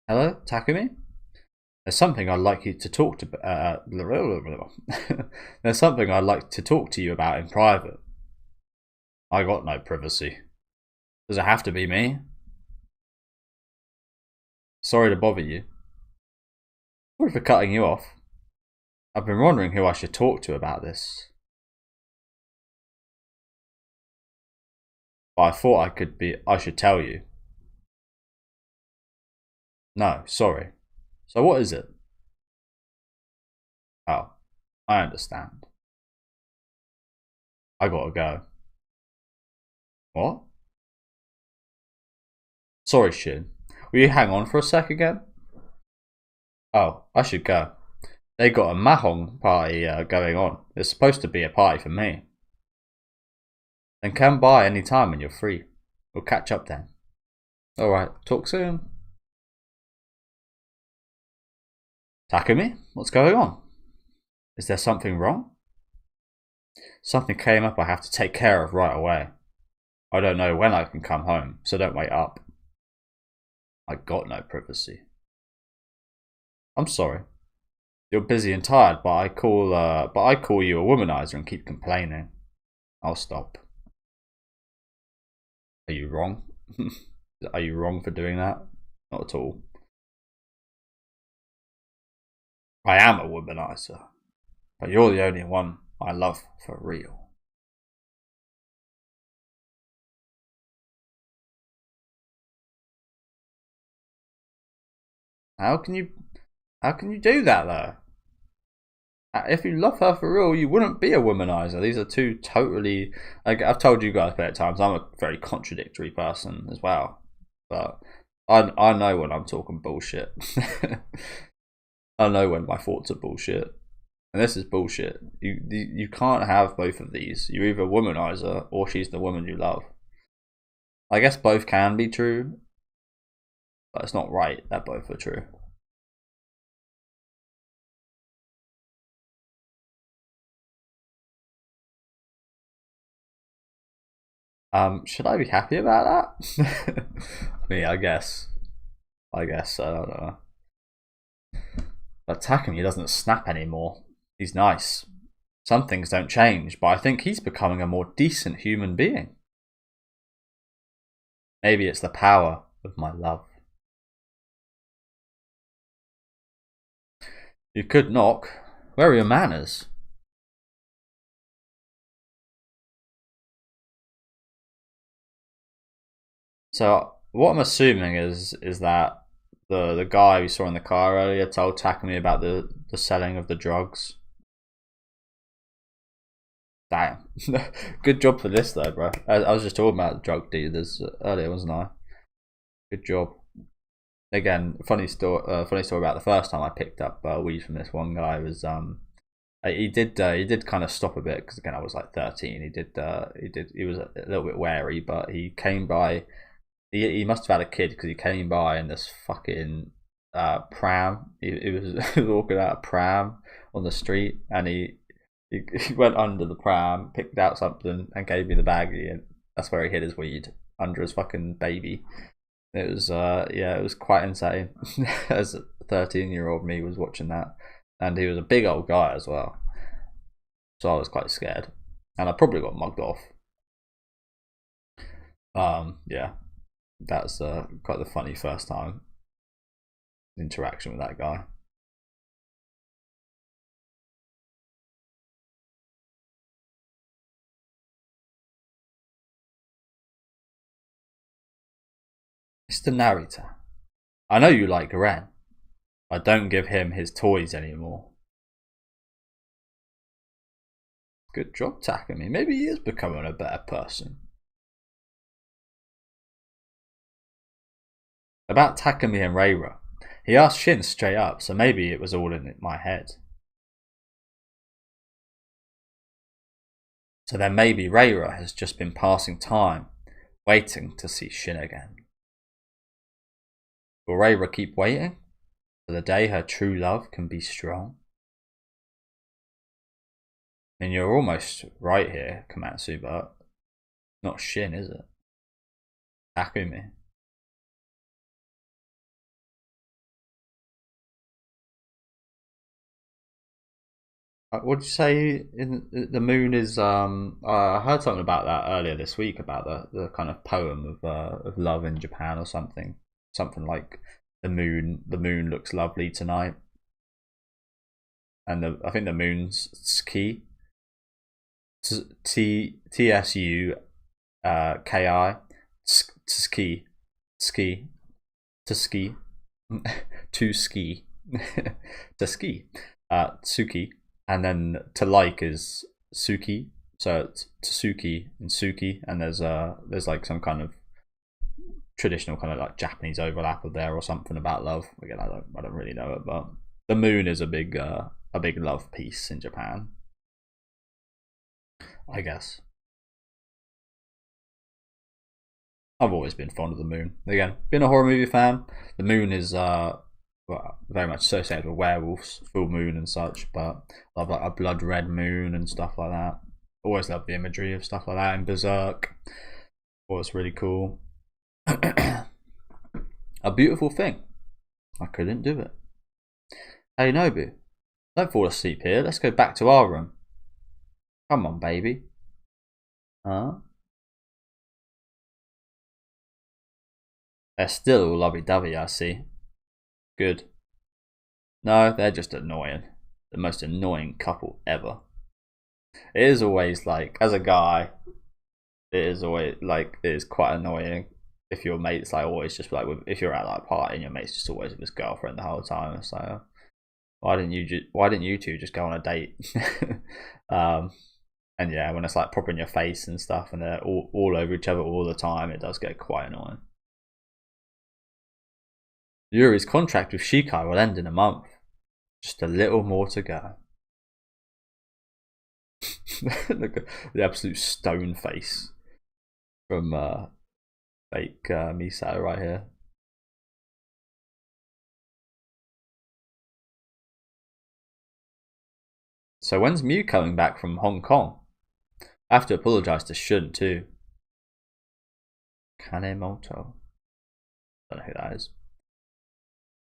Hello, Takumi? There's something I'd like you to talk to. There's something I'd like to talk to you about in private. I got no privacy. Does it have to be me? Sorry to bother you. Sorry for cutting you off. I've been wondering who I should talk to about this. But I thought I should tell you. No, sorry. So what is it? Oh, I understand. I gotta go. What? Sorry, Shin. Will you hang on for a sec again? Oh, I should go. They got a mahjong party going on. It's supposed to be a party for me. Then come by any time when you're free. We'll catch up then. Alright, talk soon. Takumi, what's going on? Is there something wrong? Something came up I have to take care of right away. I don't know when I can come home, so don't wait up. I got no privacy. I'm sorry. You're busy and tired, but I call you a womanizer and keep complaining. I'll stop. Are you wrong? Are you wrong for doing that? Not at all. I am a womanizer, but you're the only one I love for real. How can you do that though? If you love her for real, you wouldn't be a womanizer. These are two totally. I've told you guys many times. I'm a very contradictory person as well, but I know when I'm talking bullshit. I know when my thoughts are bullshit, and this is bullshit. You can't have both of these. You're either a womanizer or she's the woman you love. I guess both can be true, but it's not right that both are true. Should I be happy about that? I mean, I guess. I don't know. But Takumi doesn't snap anymore. He's nice. Some things don't change, but I think he's becoming a more decent human being. Maybe it's the power of my love. You could knock. Where are your manners? So what I'm assuming is that the guy we saw in the car earlier told Takumi about the selling of the drugs. Damn. Good job for this though, bro. I was just talking about drug dealers earlier, wasn't I? Good job. Again, funny story about the first time I picked up weed from this one guy was He did kind of stop a bit because again I was like 13. He was a little bit wary, but he came by. He must have had a kid because he came by in this fucking pram. He was walking out a pram on the street, and he went under the pram, picked out something, and gave me the baggie, and that's where he hid his weed, under his fucking baby. It was it was quite insane. As a 13-year-old me was watching that, and he was a big old guy as well, so I was quite scared, and I probably got mugged off. Yeah, that's quite the funny first time interaction with that guy. Mr. Narita, I know you like Ren. I don't give him his toys anymore. Good job, Takumi. Maybe he is becoming a better person. About Takumi and Reira, he asked Shin straight up, so maybe it was all in my head. So then maybe Reira has just been passing time, waiting to see Shin again. Will Reira keep waiting for the day her true love can be strong? I mean, you're almost right here, Komatsu, but not Shin, is it? Takumi. What did you say? In the moon is I heard something about that earlier this week about the kind of poem of love in Japan or something like the moon looks lovely tonight, and I think the moon's tsuki, tsuki, tsuki, tsuki, tsuki, to ski, to ski, tsuki. And then to like is Suki, so it's Tsuki and Suki, and there's like some kind of traditional kind of like Japanese overlap of there or something about love. Again, I don't really know it, but the moon is a big love piece in Japan, I guess. I've always been fond of the moon. Again, been a horror movie fan. The moon is very much associated with werewolves, full moon and such, but I love like a blood red moon and stuff like that. Always love the imagery of stuff like that in Berserk. Was really cool. A beautiful thing. I couldn't do it. Hey Nobu, don't fall asleep here. Let's go back to our room. Come on, baby. Huh? They're still all lovey-dovey, I see. Good. No, they're just annoying. The most annoying couple ever. It is always like, as a guy, it is quite annoying if your mate's like always just like if you're at like a party and your mate's just always with his girlfriend the whole time. It's like, why didn't you two just go on a date? And yeah, when it's like proper in your face and stuff, and they're all over each other all the time, it does get quite annoying. Yuri's contract with Shikai will end in a month. Just a little more to go. Look at the absolute stone face from fake Misato right here. So when's Mew coming back from Hong Kong? I have to apologise to Shun too. Kanemoto. Don't know who that is.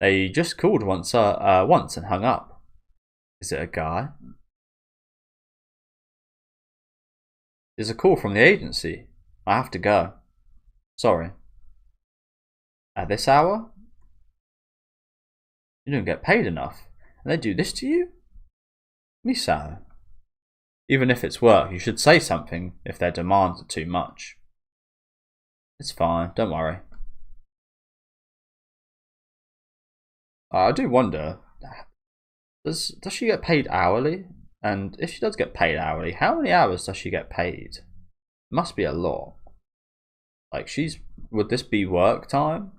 They just called once and hung up. Is it a guy? There's a call from the agency. I have to go. Sorry. At this hour? You don't get paid enough. And they do this to you? Misato. Even if it's work, you should say something if their demands are too much. It's fine, don't worry. I do wonder, does she get paid hourly? And if she does get paid hourly, how many hours does she get paid? It must be a lot. Like would this be work time?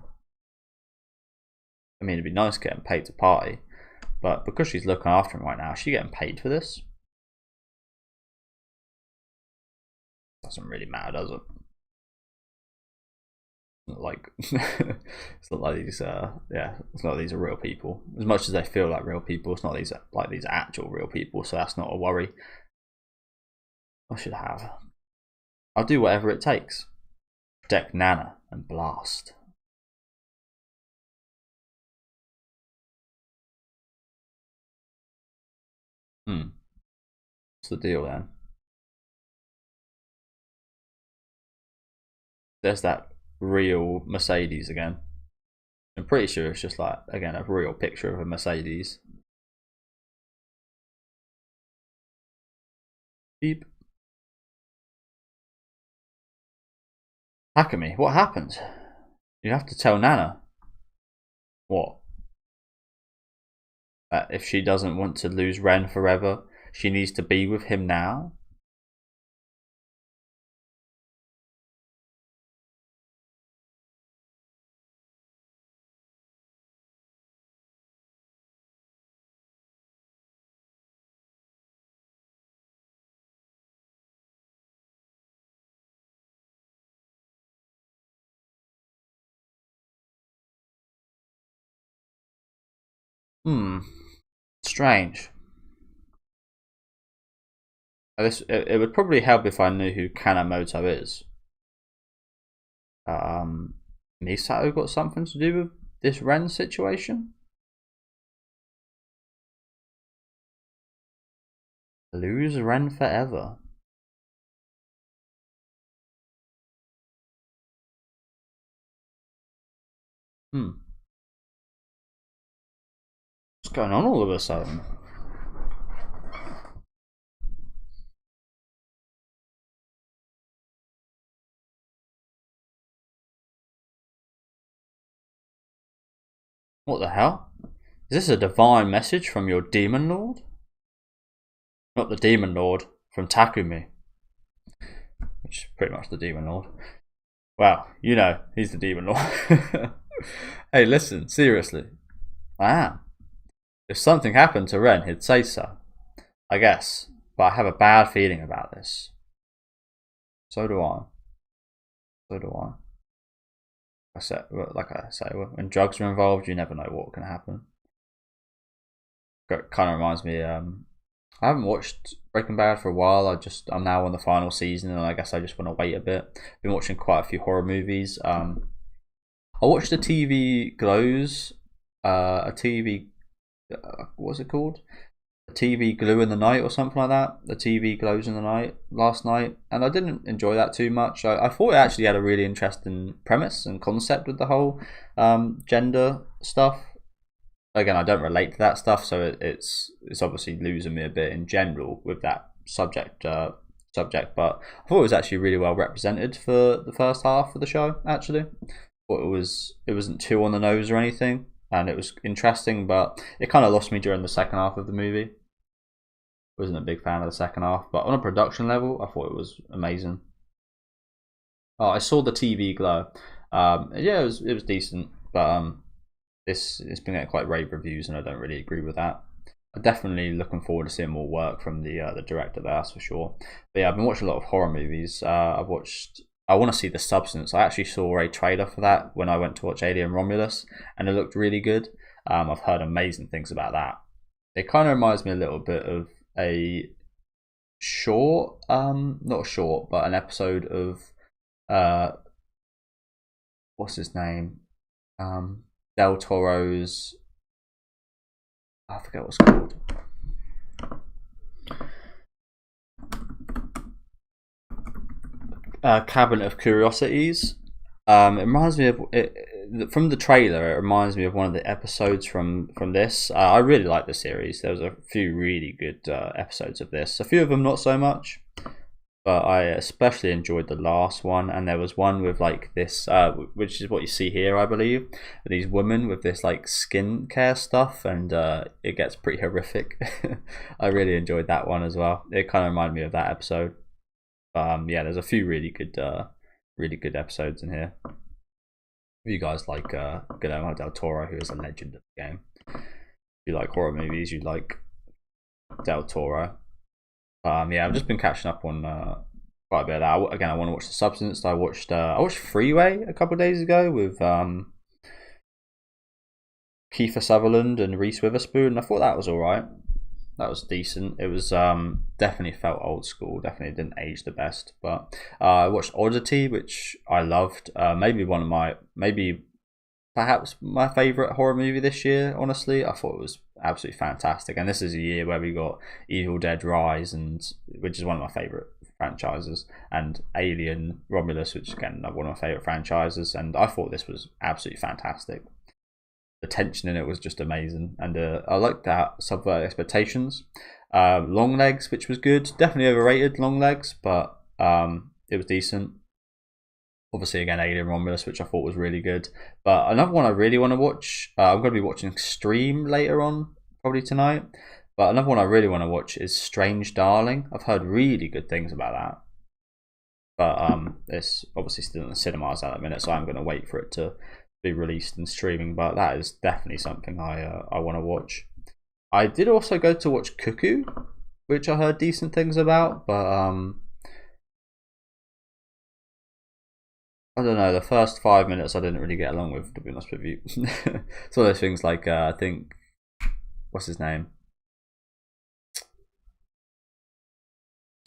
I mean, it'd be nice getting paid to party, but because she's looking after him right now, is she getting paid for this? Doesn't really matter, does it? Not like it's not like these yeah, it's not like these are real people. As much as they feel like real people, it's not these like these actual real people, so that's not a worry. I should have. I'll do whatever it takes. Protect Nana and blast. What's the deal then? There's that real Mercedes again. I'm pretty sure it's just like, again, a real picture of a Mercedes. Beep. Takumi, what happened? You have to tell Nana. What? That if she doesn't want to lose Ren forever, she needs to be with him now? Strange. It would probably help if I knew who Kanemoto is. Misato got something to do with this Ren situation? Lose Ren forever. What's going on all of a sudden? What the hell? Is this a divine message from your demon lord? Not the demon lord, from Takumi. Which is pretty much the demon lord. Well, you know, he's the demon lord. Hey, listen, seriously. I am. If something happened to Ren, he'd say so. I guess. But I have a bad feeling about this. So do I. So do I. Like I say, when drugs are involved, you never know what can happen. Kind of reminds me. I haven't watched Breaking Bad for a while. I'm now on the final season, and I guess I just want to wait a bit. Been watching quite a few horror movies. I watched a TV Glows, what's it called? A TV Glue in the Night or something like that. The TV Glows in the Night last night, and I didn't enjoy that too much. I thought it actually had a really interesting premise and concept with the whole gender stuff. Again, I don't relate to that stuff, so it's obviously losing me a bit in general with that subject. But I thought it was actually really well represented for the first half of the show. Actually, it wasn't too on the nose or anything, and it was interesting. But it kind of lost me during the second half of the movie. Wasn't a big fan of the second half, but on a production level, I thought it was amazing. Oh, I saw the TV Glow. Yeah, it was decent, but it's been getting quite rave reviews, and I don't really agree with that. I'm definitely looking forward to seeing more work from the director there, that's for sure. But yeah, I've been watching a lot of horror movies. I want to see The Substance. I actually saw a trailer for that when I went to watch Alien Romulus, and it looked really good. I've heard amazing things about that. It kind of reminds me a little bit of a short, not a short, but an episode of what's his name? Del Toro's, I forget what it's called. Cabinet of Curiosities. It reminds me of from the trailer. It reminds me of one of the episodes from this. I really like the series. There was a few really good episodes of this. A few of them not so much, but I especially enjoyed the last one. And there was one with like this, which is what you see here, I believe. These women with this like skincare stuff, and it gets pretty horrific. I really enjoyed that one as well. It kind of reminded me of that episode. Yeah, there's a few really good episodes in here. If you guys like Guillermo del Toro, who is a legend of the game. If you like horror movies, you like del Toro. Yeah, I've just been catching up on quite a bit of that. Again, I want to watch The Substance. I watched Freeway a couple of days ago with Kiefer Sutherland and Reese Witherspoon. I thought that was all right. That was decent. It was definitely felt old school. Definitely didn't age the best. But I watched Oddity, which I loved. Maybe perhaps my favorite horror movie this year. Honestly, I thought it was absolutely fantastic. And this is a year where we got Evil Dead Rise, which is one of my favorite franchises, and Alien Romulus, which again one of my favorite franchises. And I thought this was absolutely fantastic. The tension in it was just amazing, and I liked that subvert expectations. Long Legs, which was good, definitely overrated. Long Legs, but it was decent. Obviously, again, Alien Romulus, which I thought was really good. But another one I really want to watch, I'm going to be watching Stream later on, probably tonight. But another one I really want to watch is Strange Darling. I've heard really good things about that. But it's obviously still in the cinemas at the minute, so I'm going to wait for it to be released and streaming. But that is definitely something I want to watch. I did also go to watch Cuckoo, which I heard decent things about, but I don't know, the first 5 minutes I didn't really get along with, to be honest with you. It's one of those things like, I think, what's his name?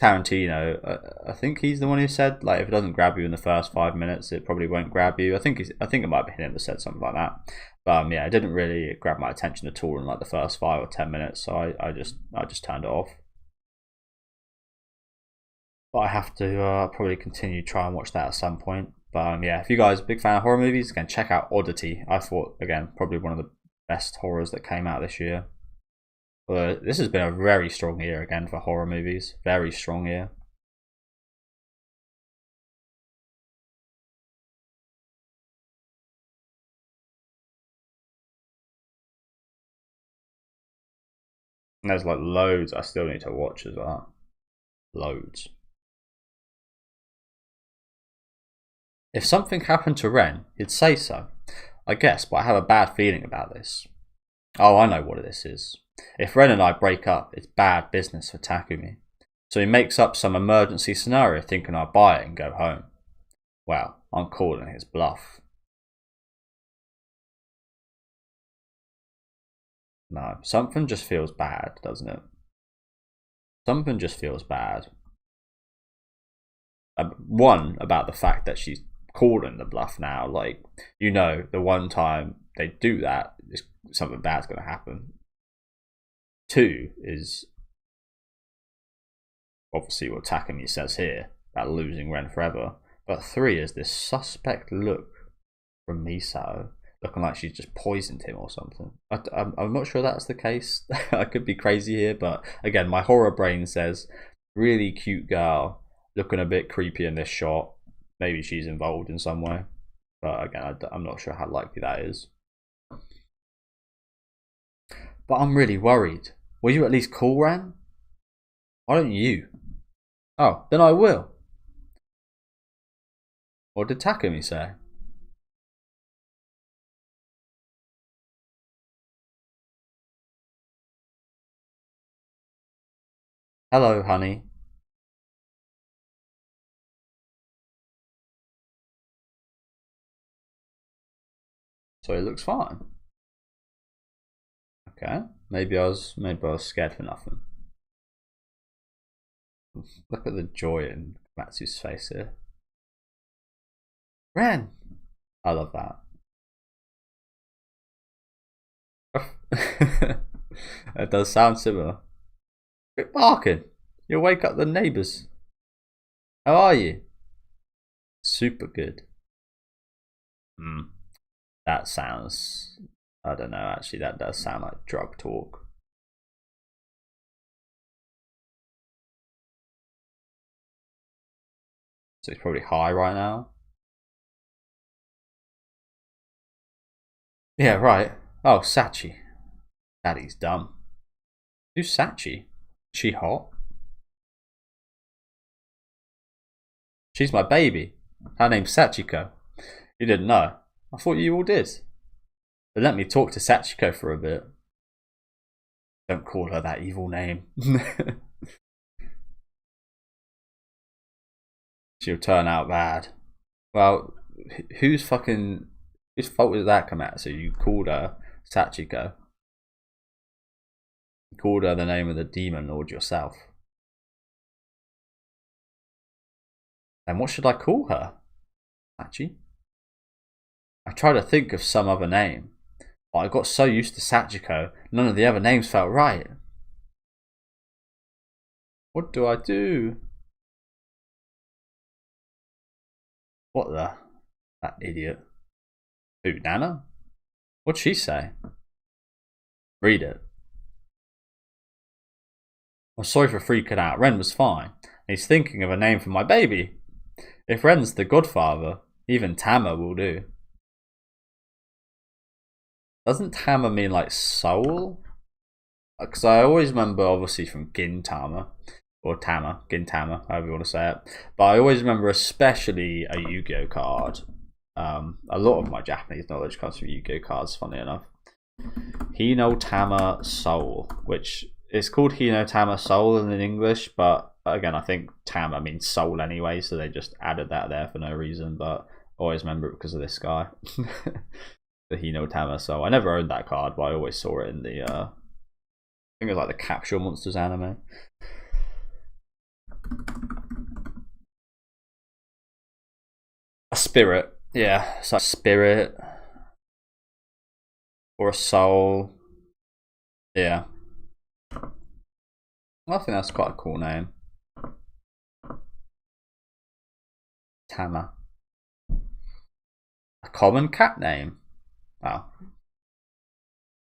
Tarantino. I think he's the one who said, like, if it doesn't grab you in the first 5 minutes, it probably won't grab you. I think it might be him that said something like that. But yeah, it didn't really grab my attention at all in like the first 5 or 10 minutes, so I just turned it off. But I have to probably continue try and watch that at some point. But yeah, if you guys are a big fan of horror movies, again, check out Oddity. I thought, again, probably one of the best horrors that came out this year. But this has been a very strong year again for horror movies. Very strong year. And there's like loads I still need to watch as well. Loads. If something happened to Ren, he'd say so. I guess, but I have a bad feeling about this. Oh, I know what this is. If Ren and I break up, it's bad business for Takumi. So he makes up some emergency scenario thinking I'll buy it and go home. Well, I'm calling his bluff. No, something just feels bad, doesn't it? Something just feels bad. One, about the fact that she's calling the bluff now. Like, you know, the one time they do that, something bad's going to happen. Two is obviously what Takumi says here about losing Ren forever. But three is this suspect look from Misao, looking like she's just poisoned him or something. I'm not sure that's the case. I could be crazy here, but again, my horror brain says really cute girl, looking a bit creepy in this shot. Maybe she's involved in some way, but again, I'm not sure how likely that is. But I'm really worried. Will you at least call Ren? Why don't you? Oh, then I will. What did Takumi say? Hello, honey. So it looks fine. Okay, maybe I was scared for nothing. Look at the joy in Matsu's face here. Ren! I love that. It does sound similar. Quit barking. You'll wake up the neighbours. How are you? Super good. That sounds... I don't know, actually, that does sound like drug talk. So he's probably high right now. Yeah, right. Oh, Sachi. Daddy's dumb. Who's Sachi? She hot? She's my baby. Her name's Sachiko. You didn't know. I thought you all did. But let me talk to Sachiko for a bit. Don't call her that evil name. She'll turn out bad. Well, whose fault did that come out? So you called her Sachiko. You called her the name of the demon lord yourself. Then what should I call her? Sachi? I tried to think of some other name, but I got so used to Sachiko, none of the other names felt right. What do I do? What the? That idiot. Who, Nana? What'd she say? Read it. I'm sorry for freaking out. Ren was fine. He's thinking of a name for my baby. If Ren's the godfather, even Tama will do. Doesn't Tama mean like soul? Because I always remember, obviously, from Gintama, or Tama, Gintama, however you want to say it. But I always remember, especially a Yu-Gi-Oh card. A lot of my Japanese knowledge comes from Yu-Gi-Oh cards, funny enough. Hino Tama Soul, which is called Hino Tama Soul in English, but again, I think Tama means soul anyway, so they just added that there for no reason. But I always remember it because of this guy. The Hino Tama Soul. I never owned that card, but I always saw it in the I think it was like the Capsule Monsters anime. A spirit. Yeah, it's like spirit. Or a soul. Yeah. I think that's quite a cool name. Tama. A common cat name. Oh.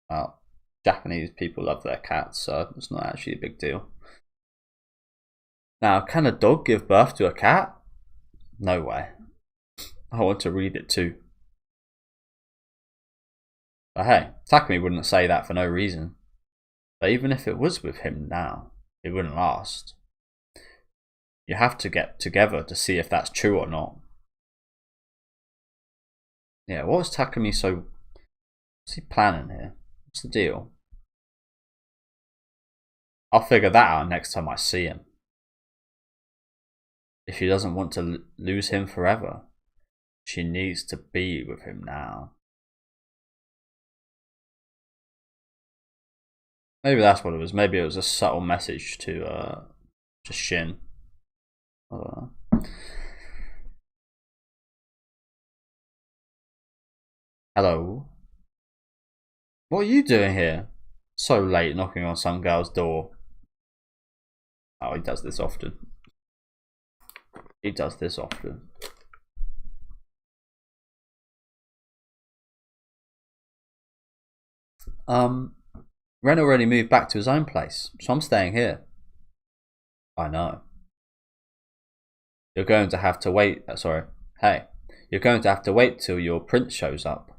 Well, Japanese people love their cats, so it's not actually a big deal. Now, can a dog give birth to a cat? No way. I want to read it too. But hey, Takumi wouldn't say that for no reason. But even if it was with him now, it wouldn't last. You have to get together to see if that's true or not. Yeah, what was Takumi so... What's he planning here? What's the deal? I'll figure that out next time I see him. If she doesn't want to lose him forever, she needs to be with him now. Maybe that's what it was. Maybe it was a subtle message to Shin. I don't know. Hello. What are you doing here? So late, knocking on some girl's door. Oh, he does this often. He does this often. Ren already moved back to his own place, so I'm staying here. I know. You're going to have to wait. Sorry. Hey, you're going to have to wait till your prince shows up.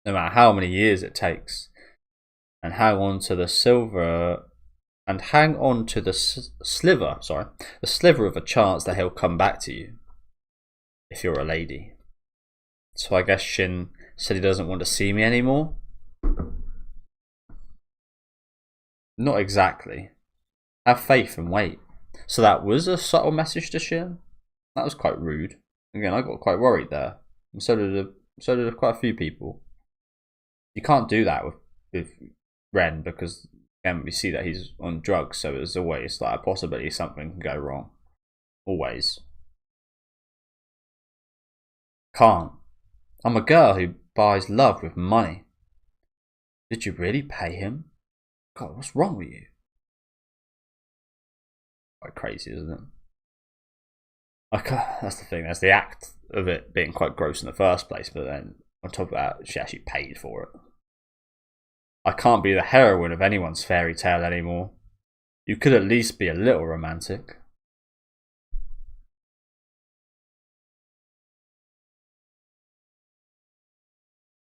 No matter how many years it takes. And hang on to the silver. And hang on to the sliver. Sorry. The sliver of a chance that he'll come back to you. If you're a lady. So I guess Shin said he doesn't want to see me anymore. Not exactly. Have faith and wait. So that was a subtle message to Shin? That was quite rude. Again, I got quite worried there. And so did quite a few people. You can't do that with Ren because again, we see that he's on drugs, so there's always like a possibility something can go wrong. Always. Can't. I'm a girl who buys love with money. Did you really pay him? God, what's wrong with you? Quite crazy, isn't it? That's the thing. That's the act of it being quite gross in the first place, but then on top of that, she actually paid for it. I can't be the heroine of anyone's fairy tale anymore. You could at least be a little romantic.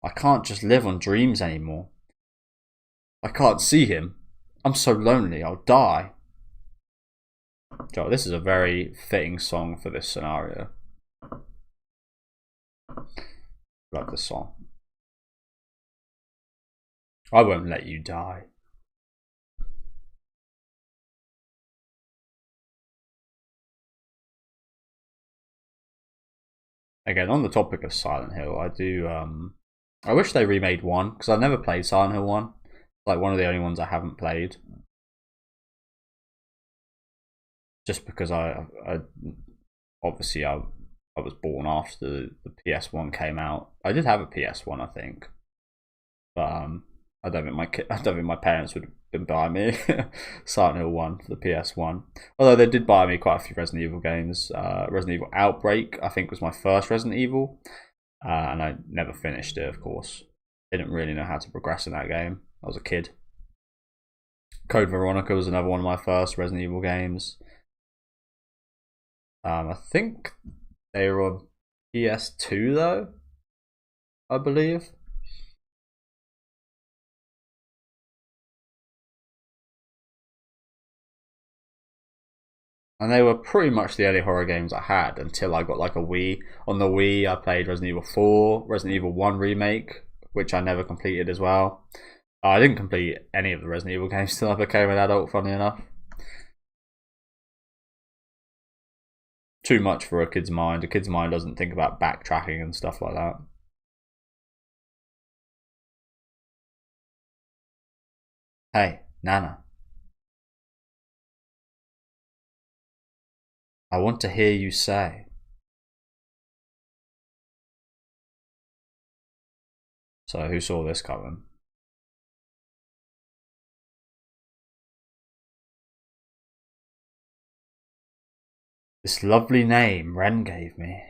I can't just live on dreams anymore. I can't see him. I'm so lonely, I'll die. Joe, this is a very fitting song for this scenario. Love this song. I won't let you die. again, on the topic of Silent Hill, I do. I wish they remade 1 because I've never played Silent Hill 1. Like one of the only ones I haven't played. Just because I obviously I was born after the PS1 came out. I did have a PS1, I think, but I don't think my parents would have been buying me Silent Hill 1 for the PS1. Although they did buy me quite a few Resident Evil games. Resident Evil Outbreak, I think, was my first Resident Evil, and I never finished it. Of course, didn't really know how to progress in that game. I was a kid. Code Veronica was another one of my first Resident Evil games. I think they were on PS2 though, I believe. And they were pretty much the only horror games I had until I got like a Wii. On the Wii, I played Resident Evil 4, Resident Evil 1 Remake, which I never completed as well. I didn't complete any of the Resident Evil games till I became an adult, funny enough. Too much for a kid's mind. A kid's mind doesn't think about backtracking and stuff like that. Hey, Nana. I want to hear you say. So who saw this coming? This lovely name Ren gave me.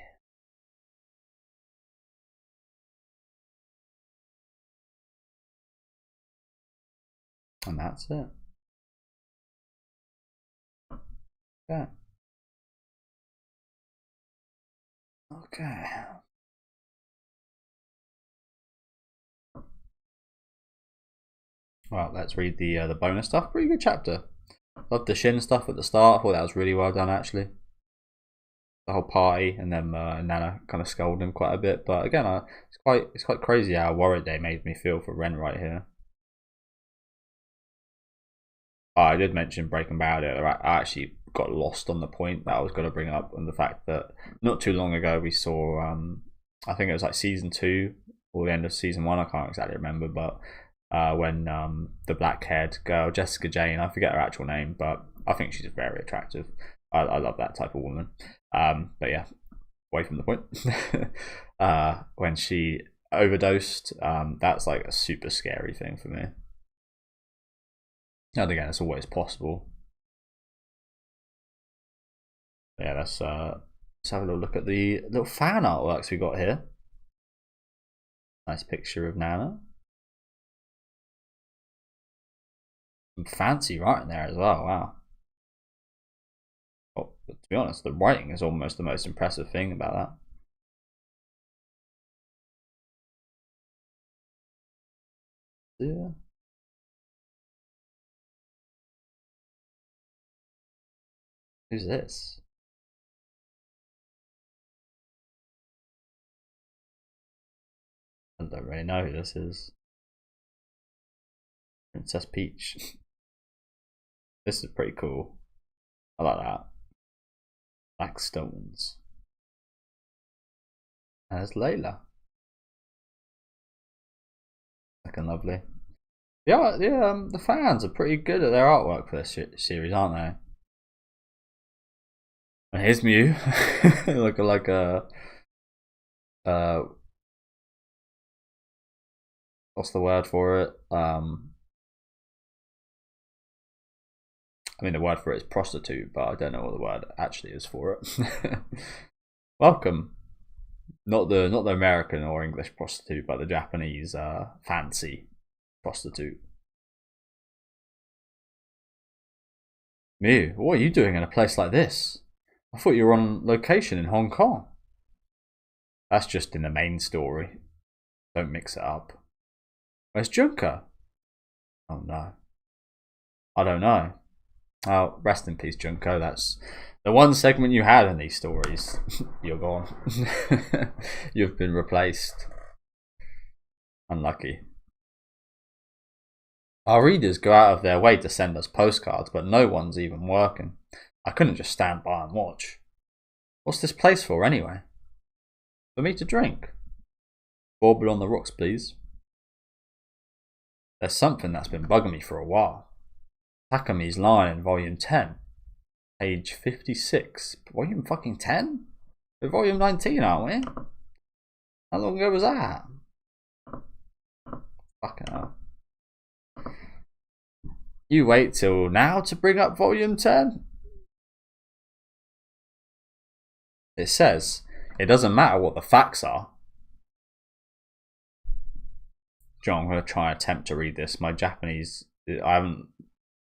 And that's it. Yeah. Okay. Well, let's read the bonus stuff. Pretty good chapter. Loved the Shin stuff at the start. I thought that was really well done, actually. The whole party, and then Nana kind of scolded him quite a bit. But again, it's quite crazy how worried they made me feel for Ren right here. I did mention Breaking Bad. I actually got lost on the point that I was going to bring up, and the fact that not too long ago we saw, I think it was like season 2 or the end of season 1. I can't exactly remember, but when the black-haired girl, Jessica Jane, I forget her actual name, but I think she's very attractive. I love that type of woman. But yeah, away from the point. When she overdosed, that's like a super scary thing for me. And again, it's always possible. Yeah, let's have a little look at the little fan artworks we got here. Nice picture of Nana. Some fancy writing there as well. Wow. Oh, but to be honest, the writing is almost the most impressive thing about that. Yeah. Who's this? I don't really know who this is. Princess Peach. This is pretty cool. I like that. Black stones. There's Layla. Looking lovely. Yeah, the fans are pretty good at their artwork for this series, aren't they? And here's Mew, looking like a what's the word for it? I mean, the word for it is prostitute, but I don't know what the word actually is for it. Welcome, not the American or English prostitute, but the Japanese fancy prostitute. Mew, what are you doing in a place like this? I thought you were on location in Hong Kong. That's just in the main story. Don't mix it up. Where's Junko? Oh no. I don't know. Oh, rest in peace, Junko. That's the one segment you had in these stories. You're gone. You've been replaced. Unlucky. Our readers go out of their way to send us postcards, but no one's even working. I couldn't just stand by and watch. What's this place for anyway? for me to drink. Bauble on the rocks, please. There's something that's been bugging me for a while. Takami's line in volume 10. Page 56. Volume fucking 10? We're volume 19, aren't we? How long ago was that? Fucking hell. You wait till now to bring up volume 10? It says, it doesn't matter what the facts are. John, I'm going to try and attempt to read this. My Japanese, I haven't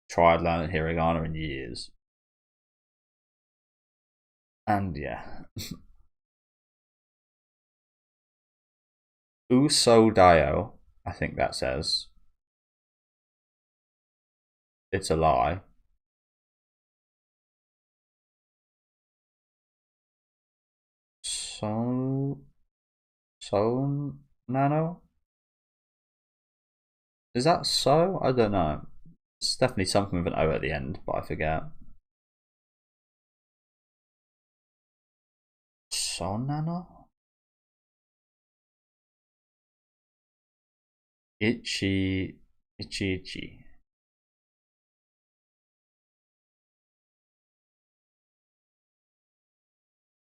tried learning hiragana in years. And yeah. Uso Daio, I think that says. It's a lie. So Nano? Is that so? I don't know. It's definitely something with an O at the end, but I forget. Sonano? Ichi.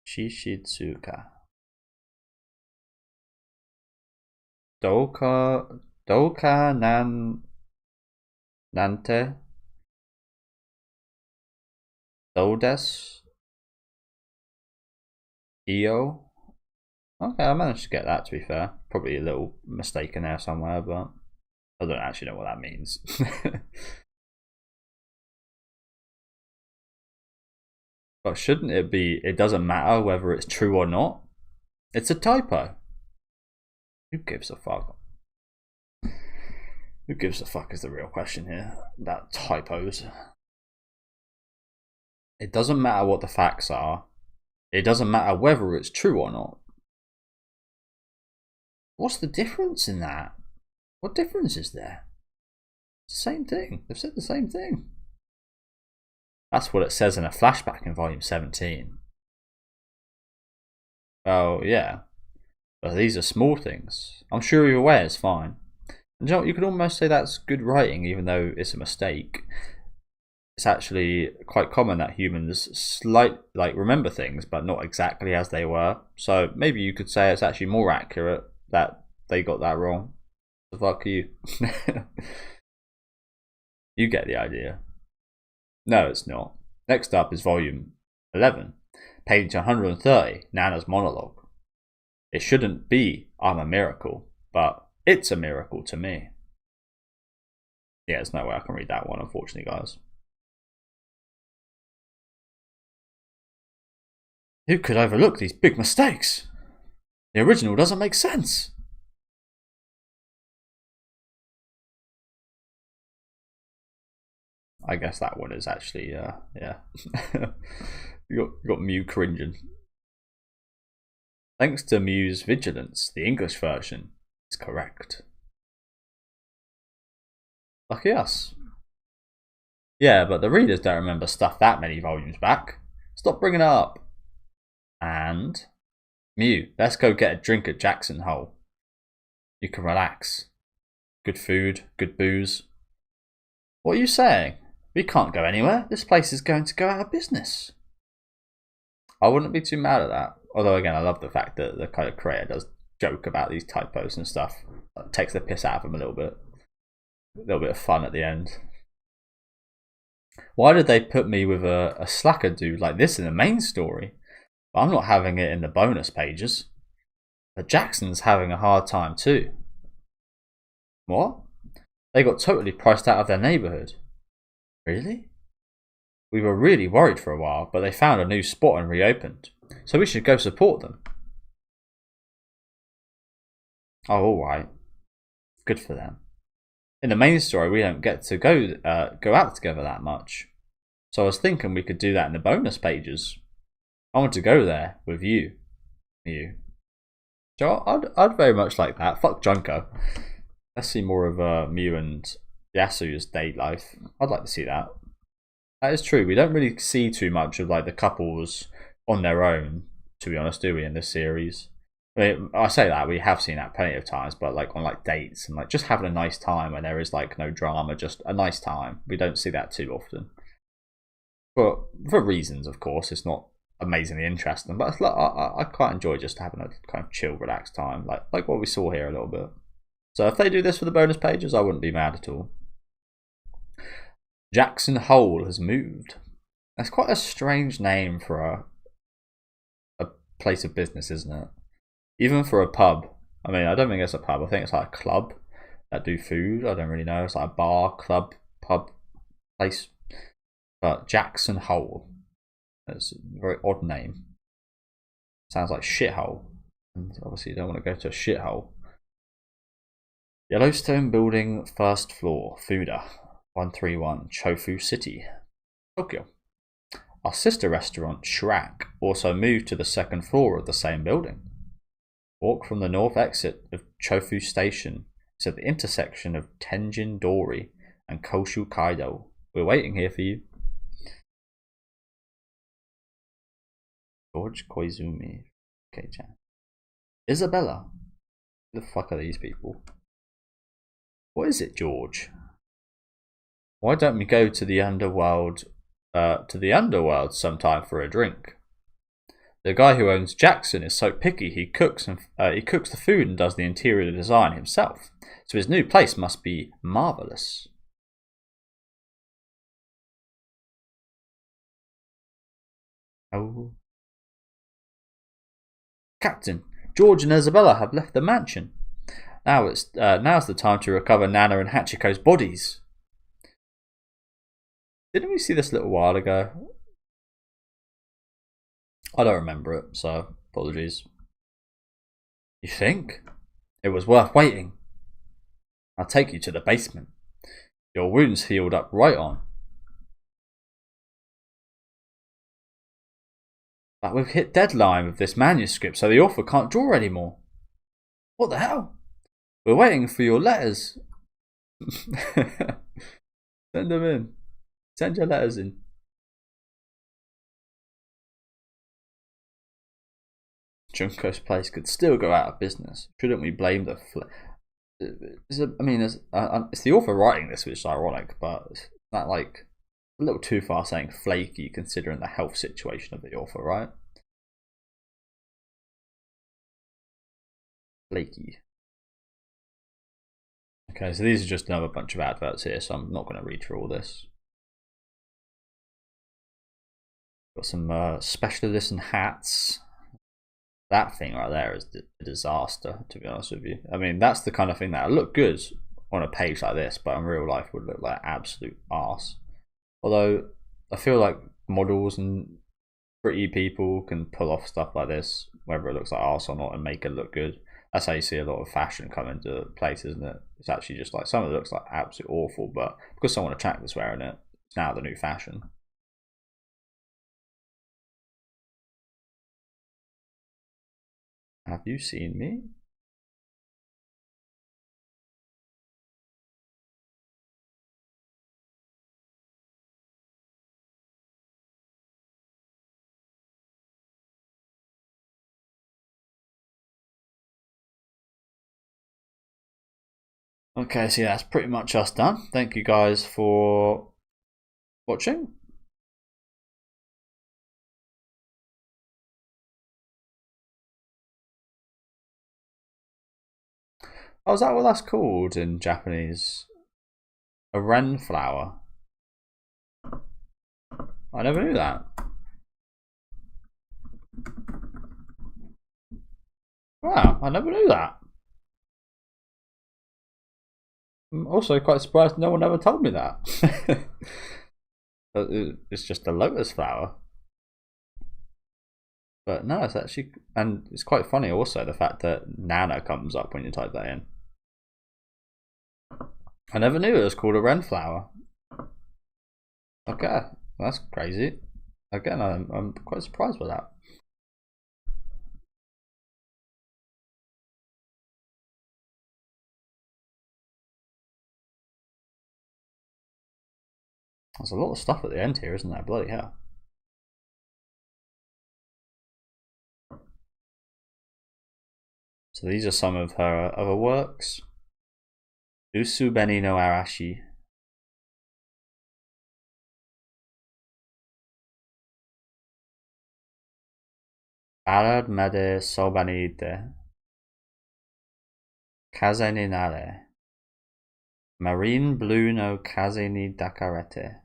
Shishitsuka. Doka Nante? Dodes? Io? Okay, I managed to get that, to be fair. Probably a little mistake in there somewhere, but I don't actually know what that means. But shouldn't it be, it doesn't matter whether it's true or not? It's a typo. Who gives a fuck? Who gives a fuck is the real question here. That typos. It doesn't matter what the facts are. It doesn't matter whether it's true or not. What's the difference in that? What difference is there? It's the same thing. They've said the same thing. That's what it says in a flashback in volume 17. Oh, yeah. But these are small things. I'm sure you're aware it's fine. And you know, you could almost say that's good writing, even though it's a mistake. It's actually quite common that humans remember things, but not exactly as they were. So maybe you could say it's actually more accurate that they got that wrong. So fuck you. You get the idea. No, it's not. Next up is volume 11, page 130, Nana's monologue. It shouldn't be I'm a miracle, but it's a miracle to me. Yeah, there's no way I can read that one, unfortunately, guys. Who could overlook these big mistakes? The original doesn't make sense. I guess that one is actually, yeah. you got Mew cringing. Thanks to Mew's vigilance, the English version is correct. Lucky us. Yeah, but the readers don't remember stuff that many volumes back. Stop bringing it up. And Mew, let's go get a drink at Jackson Hole. You can relax. Good food, good booze. What are you saying? We can't go anywhere. This place is going to go out of business. I wouldn't be too mad at that. Although, again, I love the fact that the kind of creator does joke about these typos and stuff. It takes the piss out of them a little bit. A little bit of fun at the end. Why did they put me with a slacker dude like this in the main story? But I'm not having it in the bonus pages. But Jackson's having a hard time too. What? They got totally priced out of their neighborhood. Really? We were really worried for a while, but they found a new spot and reopened. So we should go support them. Oh, alright. Good for them. In the main story, we don't get to go out together that much. So I was thinking we could do that in the bonus pages. I want to go there with you. So I'd very much like that. Fuck Junko. Let's see more of Mew and Yasu's date life. I'd like to see that. That is true. We don't really see too much of like the couples on their own, to be honest, do we, in this series? I say that we have seen that plenty of times, but like on like dates and like just having a nice time when there is like no drama, just a nice time. We don't see that too often, but for reasons, of course. It's not amazingly interesting, but it's like, I quite enjoy just having a kind of chill, relaxed time, like what we saw here a little bit. So if they do this for the bonus pages, I wouldn't be mad at all. Jackson Hole has moved. That's quite a strange name for a place of business, isn't it? Even for a pub. I mean, I don't think it's a pub. I think it's like a club that do food. I don't really know. It's like a bar, club, pub, place. But Jackson Hole. That's a very odd name. Sounds like shithole. And obviously you don't want to go to a shithole. Yellowstone Building, first floor, Fuda, 131, Chofu City, Tokyo. Our sister restaurant, Shrek, also moved to the second floor of the same building. Walk from the north exit of Chofu Station to the intersection of Tenjin Dori and Koshu Kaido. We're waiting here for you. George Koizumi. Okay, Jan. Isabella. Who the fuck are these people? What is it, George? Why don't we go to the underworld? Sometime for a drink. The guy who owns Jackson is so picky he cooks the food and does the interior design himself. So his new place must be marvelous. Oh. Captain, George and Isabella have left the mansion. Now's the time to recover Nana and Hachiko's bodies. Didn't we see this a little while ago? I don't remember it, so apologies. You think? It was worth waiting. I'll take you to the basement. Your wounds healed up right on. But we've hit deadline with this manuscript, so the author can't draw anymore. What the hell? We're waiting for your letters. Send them in. Send your letters in. Junko's place could still go out of business. Shouldn't we blame the it's the author writing this, which is ironic, but it's not like a little too far saying flaky considering the health situation of the author, right? Flaky. Okay, so these are just another bunch of adverts here, so I'm not going to read through all this. Got some special edition hats. That thing right there is a disaster, to be honest with you. I mean, that's the kind of thing that would look good on a page like this, but in real life would look like absolute arse. Although, I feel like models and pretty people can pull off stuff like this, whether it looks like arse or not, and make it look good. That's how you see a lot of fashion come into place, isn't it? It's actually just like, some of it looks like absolutely awful, but because someone attractive is wearing it, it's now the new fashion. Have you seen me? Okay, so yeah, that's pretty much us done. Thank you guys for watching. Oh, is that what that's called in Japanese? A wren flower. I never knew that. Wow, I never knew that. I'm also quite surprised no one ever told me that. It's just a lotus flower. But no, it's actually, and it's quite funny also the fact that Nana comes up when you type that in. I never knew it was called a wren flower. Okay, that's crazy. Again, I'm quite surprised by that. There's a lot of stuff at the end here, isn't there? Bloody hell. So these are some of her other works. Usubeni no Arashi. Ballad Made Sobani Ite. Kaze ni Nare. Marine Blue no Kaze ni Dakarete.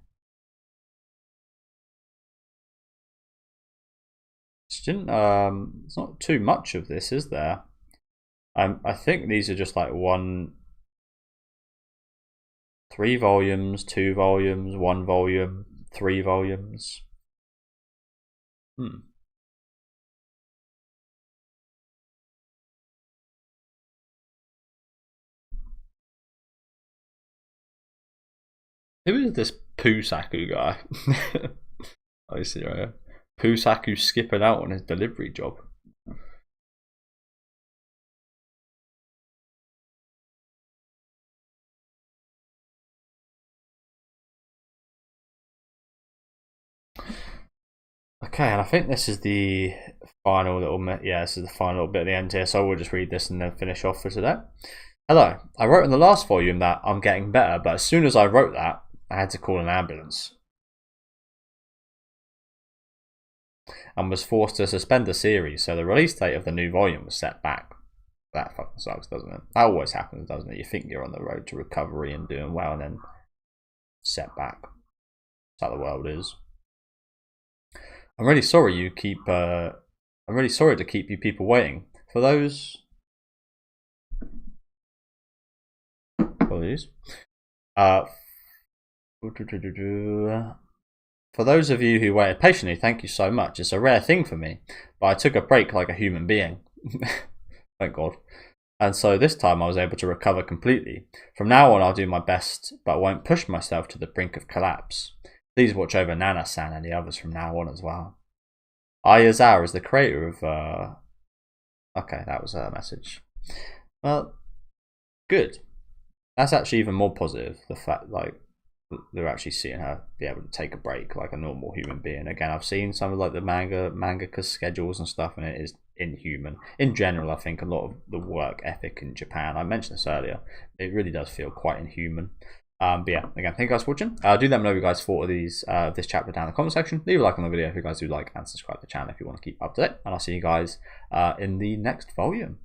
It's not too much of this, is there? I think these are just like 3 volumes, 2 volumes, 1 volume, 3 volumes. Who is this Pusaku guy? I see, right? Pusaku skipping out on his delivery job. Okay, and I think this is the final little this is the final little bit at the end here, so we'll just read this and then finish off for today. Hello, I wrote in the last volume that I'm getting better, but as soon as I wrote that, I had to call an ambulance. And was forced to suspend the series, so the release date of the new volume was set back. That fucking sucks, doesn't it? That always happens, doesn't it? You think you're on the road to recovery and doing well, and then set back. That's how the world is. I'm really sorry you keep. I'm really sorry to keep you people waiting. For those. Apologies. For those of you who waited patiently, thank you so much. It's a rare thing for me, but I took a break like a human being. Thank God. And so this time I was able to recover completely. From now on, I'll do my best, but I won't push myself to the brink of collapse. Please watch over Nana-san and the others from now on as well. Ayazawa is the creator of... Okay, that was a message. Well, good. That's actually even more positive. The fact, like, they're actually seeing her be able to take a break like a normal human being. Again, I've seen some of like the mangaka schedules and stuff, and it is inhuman. In general, I think a lot of the work ethic in Japan, I mentioned this earlier, it really does feel quite inhuman. But yeah, again, thank you guys for watching. Do let me know what you guys thought of this chapter down in the comment section. Leave a like on the video if you guys do like, and subscribe to the channel if you want to keep up to date. And I'll see you guys in the next volume.